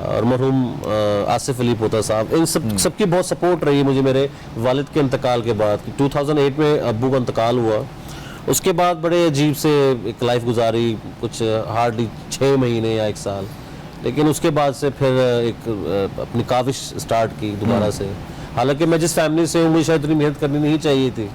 और मरहूम आसिफ अली पोता साहब, इन सबकी बहुत सपोर्ट रही है मुझे मेरे वालिद के इंतकाल के बाद। 2008 में अब्बू का इंतकाल हुआ, उसके बाद बड़े अजीब से एक लाइफ गुजारी, कुछ हार्डली 6 महीने या 1 साल, लेकिन उसके बाद से फिर एक अपनी काविश स्टार्ट की दोबारा से। हालांकि मैं जिस फैमिली से हूँ, मुझे शायद इतनी मेहनत करनी नहीं चाहिए थी,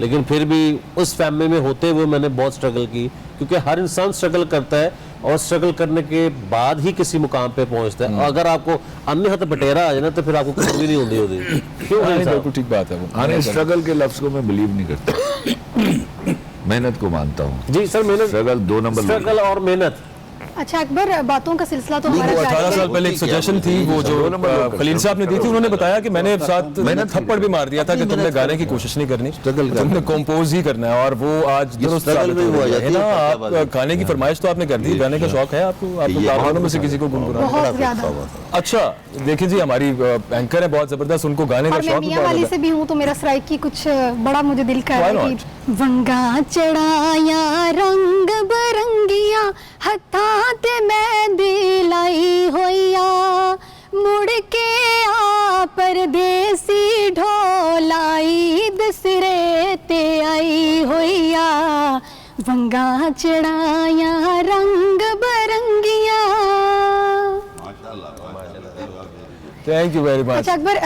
लेकिन फिर भी उस फैमिली में होते हुए मैंने बहुत स्ट्रगल की, क्योंकि हर इंसान स्ट्रगल करता है और स्ट्रगल करने के बाद ही किसी मुकाम पे पहुंचता है। और अगर आपको अन्य हाथ बटेरा आ जाए ना, तो फिर आपको कुछ भी नहीं होती क्यों है साहब? बिल्कुल ठीक बात है वो। हाँ, स्ट्रगल के लफ्ज को मैं बिलीव नहीं करता, मेहनत को मानता हूँ। जी सर, मेहनत, स्ट्रगल 2 नंबर स्ट्रगल और मेहनत अच्छा अकबर, बातों का सिलसिला तो नहीं, हमारा वो जारी 18 है। साल पहले एक सजेशन थी वो जो खलील साहब ने दी थी, उन्होंने बताया कि मैंने साथ मैंने थप्पड़ भी मार दिया था कि तुमने गाने की कोशिश नहीं करनी, तुमने कंपोज ही करना है, और वो आज दुरुस्त साबित हो गया है ना। आप गाने की फरमाइश तो आपने कर दी, गाने का शौक है आपको, आपको काफिलों में से किसी को गुनगुनाना? बहुत ज्यादा। अच्छा देखिए जी, हमारी एंकर है बहुत जबरदस्त, उनको गाने का और मैं शौक भी मियाँ बहुत वाली ज्यादा से भी हूँ तो मेरा सराइकी कुछ बड़ा मुझे दिल का Why है not? कि वंगा चढ़ाया रंग बरंगिया हथा ते मैं दिलाई होइया मुड़ के आ परदेसी ढोलाई दसरे ते आई होइया वंगा चढ़ाया रंग बरंगिया। Thank you very much. अच्छा अकबर,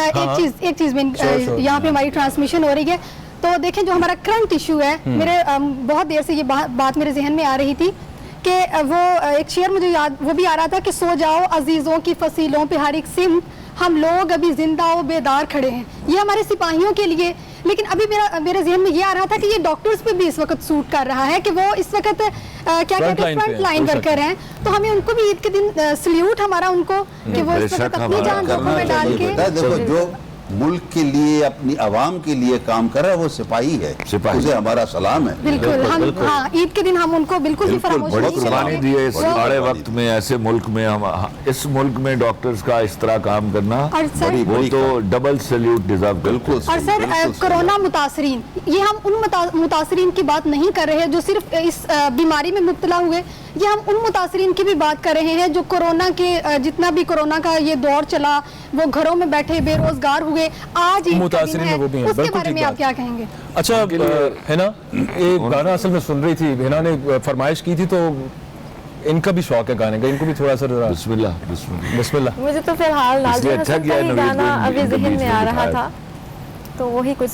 एक चीज में Sure. यहाँ पे हमारी ट्रांसमिशन हो रही है तो देखें, जो हमारा करंट इशू है, मेरे बहुत देर से ये बात मेरे जहन में आ रही थी कि वो एक शेर मुझे याद वो भी आ रहा था कि सो जाओ अजीजों की फसीलों पे हर एक सिम, हम लोग अभी जिंदा और बेदार खड़े हैं। ये हमारे सिपाहियों के लिए, लेकिन अभी मेरे जहन में ये आ रहा था कि ये डॉक्टर्स पे भी इस वक्त सूट कर रहा है कि वो इस वक्त क्या कहते हैं फ्रंट लाइन वर्कर हैं, तो हमें उनको भी ईद के दिन सल्यूट हमारा उनको कि वो इस वक्त अपनी जान जोखिम में डाल के। बेटा देखो, जो मुल्क के लिए अपनी आवाम के लिए काम कर रहा है वो सिपाही है, सिपाही। उसे हमारा सलाम है। बिल्कुल हम हाँ ईद के दिन हम उनको बिल्कुल भी बिल्कुल, फरामोश बड़ी नहीं कुर्बानी करेंगे। दी है इस वो- बड़े वक्त में, ऐसे मुल्क में हम इस मुल्क में डॉक्टर्स का इस तरह काम करना, और सर बड़ी- वो तो डबल सैल्यूट डिजर्व बिल्कुल और सर बिल्कुल कोरोना मुतासरीन, ये हम उन मुतासरीन की बात नहीं कर रहे हैं जो सिर्फ इस बीमारी में मुब्तला हुए, ये हम उन मुतासरीन की भी बात कर रहे हैं जो कोरोना के जितना भी कोरोना का ये दौर चला, वो घरों में बैठे बेरोजगार हुए, आज ईद का दिन मुतासरीन है, में वो भी हैं, उसके बिल्कुल बारे में ठीक आप बात। क्या कहेंगे? अच्छा है ना, एक गाना असल में सुन रही थी हिना ने, फरमाइश की थी, तो इनका भी शौक है गाने का, इनको भी थोड़ा सा जरा बिस्मिल्लाह बिस्मिल्लाह। बिस्मिल्लाह। मुझे तो फिलहाल इसलिए नाज़िर अच्छा हसन किया का ही नवीद गाना को अभी इनके जहन बीच में में आ रहा दिखाया। था, तो वही कुछ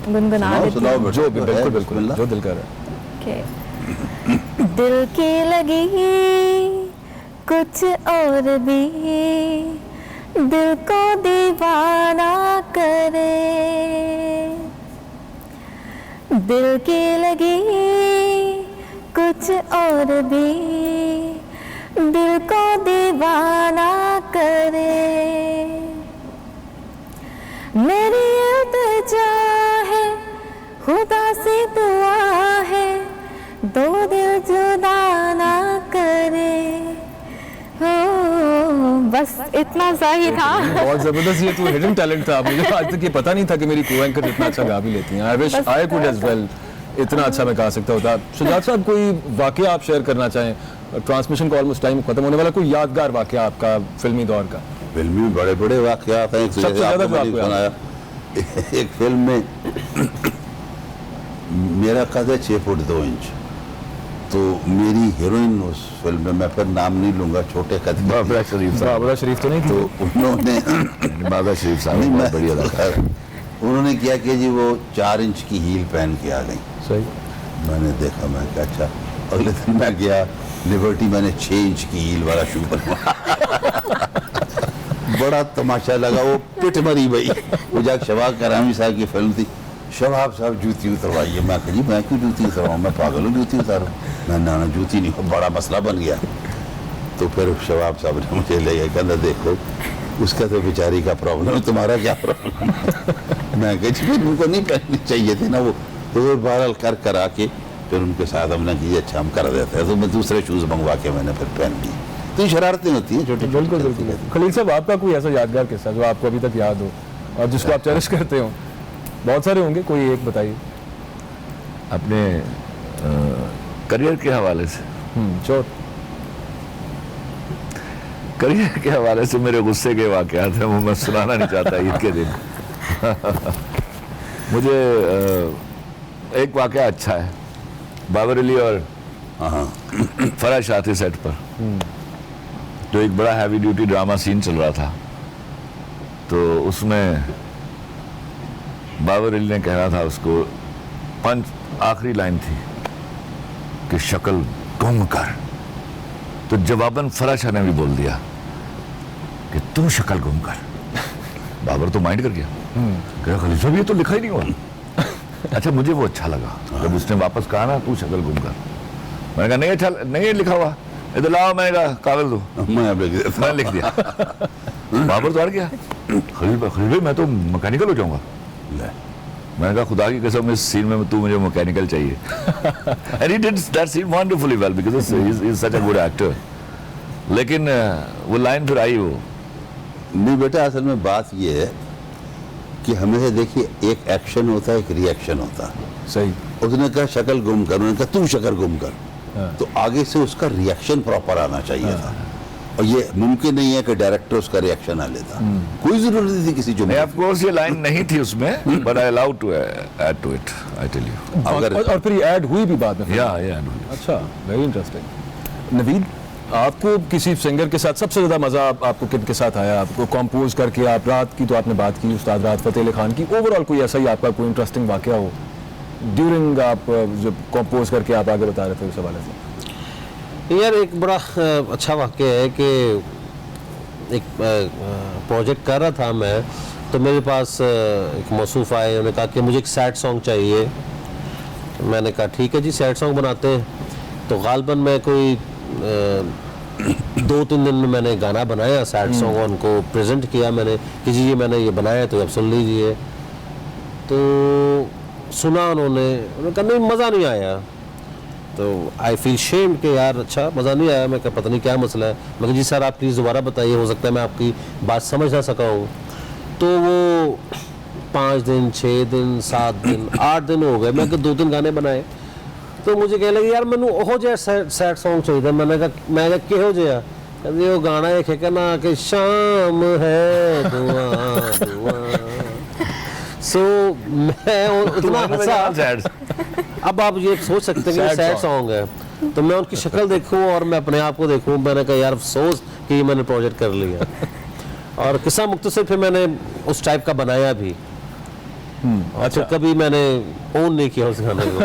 गुनगुना सुनाओ, देती सुनाओ हूँ बेटा, जो तो है, बिल्कुल बिल्कुल बिस्मिल्लाह। जो दिल कर रहा है। कि दिल की लगी कुछ और भी दिल को दीवाना करे, दिल की लगी कुछ और भी दिल को दीवाना करे, मेरी इल्तिजा है खुदा से दुआ है दो दिल जुदा ना करे। हो बस इतना सा ही था। बहुत जबरदस्त, ये तो हिडन टैलेंट था, मुझे आज तक ये पता नहीं था कि मेरी को एंकर इतना अच्छा गा भी लेती हैं। आई विश बस आई कुड एज वेल, इतना अच्छा मैं गा सकता होता। शुजात साहब, कोई वाकया आप शेयर करना चाहें? ट्रांसमिशन का ऑलमोस्ट टाइम खत्म होने वाला, कोई यादगार वाकया आपका फिल्मी दौर का? फिल्म में बड़े बड़े वाकयात हैं। एक सबसे जैसे ज्यादा आपको जो मैंने आपको याद सुनाया, एक फिल्म में मेरा कद है 6 फुट 2 इंच, तो मेरी हीरोइन उस फिल्म में, मैं फिर नाम नहीं लूंगा, छोटे कद की थी। बाबरा शरीफ साहब, बाबरा शरीफ तो नहीं तो थी? उन्होंने बाबरा शरीफ साहब नहीं, बहुत मैं- बढ़िया लगा। उन्होंने किया कि जी वो 4 इंच की हील पहन के आ गई। सही। मैंने देखा, मैं कहा अच्छा। अगले दिन मैं गया लिबर्टी, मैंने 6 इंच की हील वाला शू बनवाया। बड़ा तमाशा लगा, वो पिट मरी भाई। वो जाके शवाब करामी साहब की फिल्म थी, शवाब साहब जूती उतरवाइए। मैं कहा जी मैं क्यों जूती उतरवाऊँ, मैं पागल हूँ जूती उतारूँ? मैं ना जूती नहीं, बड़ा मसला बन गया। तो फिर शवाब साहब ने मुझे ले गया, कहना देखो उसका तो बेचारी का प्रॉब्लम है, तुम्हारा क्या प्रॉब्लम? मैं कहा जी फिर उनको नहीं पहननी चाहिए थी ना वो। तो वो बहरहाल करा के फिर उनके साथ हमने की अच्छा हम कर देते हैं, तो मैं दूसरे शूज़ मंगवा के मैंने फिर पहन लिए। तो ये शरारतें होती हैं छोटी। बिल्कुल बिल्कुल। खलील साहब, आपका कोई ऐसा यादगार किस्सा जो आपको अभी तक याद हो और जिसको आप चेरिश करते हो? बहुत सारे होंगे, कोई एक बताइए। अपने करियर के हवाले से, श्योर। करियर के हवाले से मेरे गुस्से के वाकयात हैं, वो मैं सुनाना नहीं चाहता ईद के दिन। मुझे एक वाकया अच्छा है, बाबर अली और फराज शाती सेट पर जो एक बड़ा हैवी ड्यूटी ड्रामा सीन चल रहा था, तो उसमें बाबर अली ने कहना था उसको, आखिरी लाइन थी कि शक्ल गुम कर, तो जवाबन फराज शाह ने भी बोल दिया कि तू शक्ल गुम कर। बाबर तो माइंड कर गया, कहा खलील साहब ये तो लिखा ही नहीं हुआ। अच्छा, मुझे वो अच्छा लगा जब उसने वापस कहा ना तू शक्ल गुम कर। मैंने कहा नहीं अच्छा नहीं लिखा हुआ, इधर लाओ, मैंने कहा कागज दो, मैं अब लिख देता मैंने लिख दिया। बाबर तो अड़ गया, खलील भाई मैं तो मैकेनिकल हो जाऊंगा। मैंने कहा खुदा की कसम इस सीन में तू मुझे मैकेनिकल चाहिए। And he did that scene wonderfully well because he is such a good actor. लेकिन वो लाइन फिर आई, वो नहीं बेटा, असल में बात ये है कि हमेशा देखिए एक एक्शन होता है, एक रिएक्शन होता है। सही। उसने कहा शक्ल गुम कर, उन्होंने कहा तू शक्ल गुम कर, तो आगे से उसका रिएक्शन प्रॉपर आना चाहिए था, और ये मुमकिन नहीं है कि डायरेक्टर उसका रिएक्शन आ लेता। कोई जरूरत नहीं थी किसी जुमले ऑफ कोर्स ये लाइन नहीं थी उसमें, but I allowed to add to it, I tell you. अगर और फिर ये ऐड हुई भी बाद में। या अच्छा, वेरी इंटरेस्टिंग। नवीद, आपको किसी सिंगर के साथ सबसे ज़्यादा मज़ा आपको किनके साथ आया? आपको कंपोज करके, आप रात की तो आपने बात की, उस्ताद राहत फ़तेह अली खान की, ओवरऑल कोई ऐसा ही आपका कोई इंटरेस्टिंग वाक़या हो ड्यूरिंग आप जब कंपोज करके आप आगे बता रहे थे उस हवाले से? यार एक बड़ा अच्छा वाक़या है कि एक प्रोजेक्ट कर रहा था मैं, तो मेरे पास एक मौसूफ़ आए, उन्होंने कहा कि मुझे एक सैड सॉन्ग चाहिए। मैंने कहा ठीक है जी, सैड सॉन्ग बनाते हैं। तो गालबन मैं कोई 2-3 दिन में मैंने गाना बनाया सैड सॉन्ग, उनको प्रेजेंट किया मैंने कि जी ये मैंने ये बनाया, तो अब सुन लीजिए। तो सुना उन्होंने कहा नहीं मज़ा नहीं आया। तो आई फील शेम कि यार अच्छा मज़ा नहीं आया। मैं कहा पता नहीं क्या मसला है। मैं कहा जी सर आप प्लीज़ दोबारा बताइए, हो सकता है मैं आपकी बात समझ ना सका हूँ। तो वो 5 दिन, 6 दिन, 7 दिन, 8 दिन हो गए। मैं 2-3 गाने बनाए। तो मुझे कहने लगे यार मैनू ओहो जिहा सैड सॉन्ग चाहिए। मैं कहा किहो जिहा? कहते वो गाना एक है ना कि शाम है दुआ दुआ। सो मैं उतना हंसा। अब आप ये सोच सकते हैं कि सैड सॉन्ग है, तो मैं उनकी शक्ल देखूं और मैं अपने आप को देखूं। मैंने कहा यार अफसोस कि ये मैंने प्रोजेक्ट कर लिया। और किस्सा मुख्तसर फिर मैंने उस टाइप का बनाया भी। अच्छा, कभी मैंने ओन नहीं किया उस गाने को।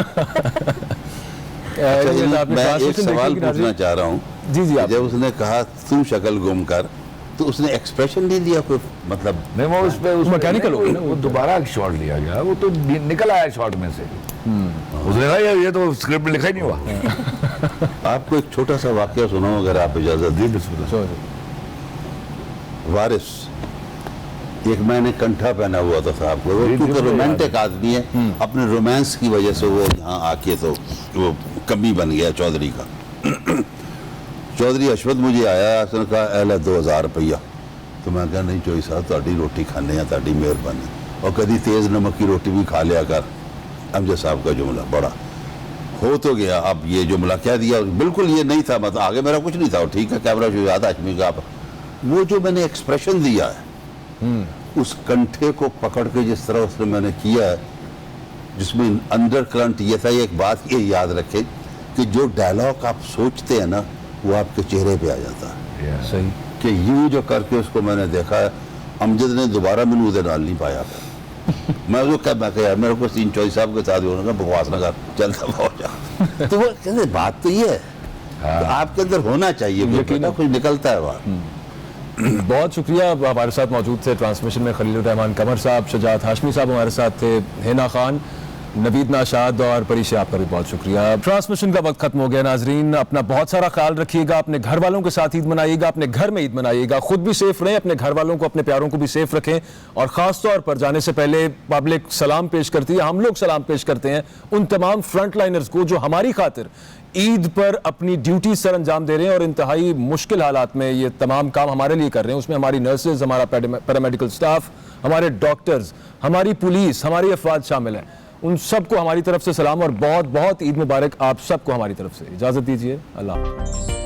मैं एक सवाल पूछना चाह रहा हूँ। जी जी, आप जब उसने कहा तू शक्ल गुम कर, तो उसने एक्सप्रेशन नहीं दिया कोई, मतलब नहीं वो उस पे मैकेनिकल हो गया ना, वो दोबारा शॉट लिया गया, वो तो निकल आया शॉट में से। उसने कहा यार ये तो स्क्रिप्ट में लिखा ही नहीं हुआ। आपको एक छोटा सा वाकया सुनाऊं अगर आप इजाजत दी। वारिस, एक मैंने कंठा पहना हुआ था साहब को, वो क्योंकि रोमांटिक आदमी है, अपने रोमांस की वजह से वो यहाँ आके तो वो कमी बन गया चौधरी का। चौधरी अशवत मुझे आया, उसने कहा एला 2000 रुपया। तो मैं कहा नहीं चौधरी साहब ताड़ी रोटी खाने हैं, ताड़ी मेहरबानी, और कभी तेज़ नमक की रोटी भी खा लिया कर। अमजद साहब का जुमला बड़ा हो तो गया। अब ये जुमला क्या दिया, बिल्कुल ये नहीं था, मतलब आगे मेरा कुछ नहीं था, ठीक है कैमरा जो याद आशमी का। वो जो मैंने एक्सप्रेशन दिया है, उस कंठे को पकड़ के जिस तरह उसने मैंने किया है, जिसमें अंडर करंट ये था, एक बात ये याद रखें कि जो डायलॉग आप सोचते हैं ना, वो आपके चेहरे पे आ जाता है। सही कि यूं जो करके उसको मैंने देखा है। अमजद ने दोबारा मैंने उधर डाल नहीं पाया। मैं उसको क्या, मैं यार मेरे को 3 चौधरी साहब के साथ होना बकवास ना कर, चलता पहुंच जा। तो वो कहते बात तो ये है, तो आपके अंदर होना चाहिए, यकीन कुछ निकलता है बात। बहुत शुक्रिया, हमारे साथ मौजूद थे ट्रांसमिशन में खलील रहमान कमर साहब, शुजात हाशमी साहब हमारे साथ थे, हिना खान, नवीद नाशाद और परीशा, आपका भी बहुत शुक्रिया। ट्रांसमिशन का वक्त खत्म हो गया। नाजरीन अपना बहुत सारा ख्याल रखिएगा, अपने घर वालों के साथ ईद मनाइएगा, अपने घर में ईद मनाइएगा, खुद भी सेफ रहें, अपने घर वालों को, अपने प्यारों को भी सेफ रखें। और ख़ास तौर पर जाने से पहले पब्लिक सलाम पेश करती है, हम लोग सलाम पेश करते हैं उन तमाम फ्रंट लाइनर्स को जो हमारी खातिर ईद पर अपनी ड्यूटी सर अंजाम दे रहे हैं और इंतहाई मुश्किल हालात में ये तमाम काम हमारे लिए कर रहे हैं। उसमें हमारी नर्सेज, हमारा पैरामेडिकल स्टाफ, हमारे डॉक्टर्स, हमारी पुलिस, हमारी अफवाज शामिल हैं। उन सबको हमारी तरफ से सलाम और बहुत बहुत ईद मुबारक आप सबको हमारी तरफ से। इजाज़त दीजिए, अल्लाह।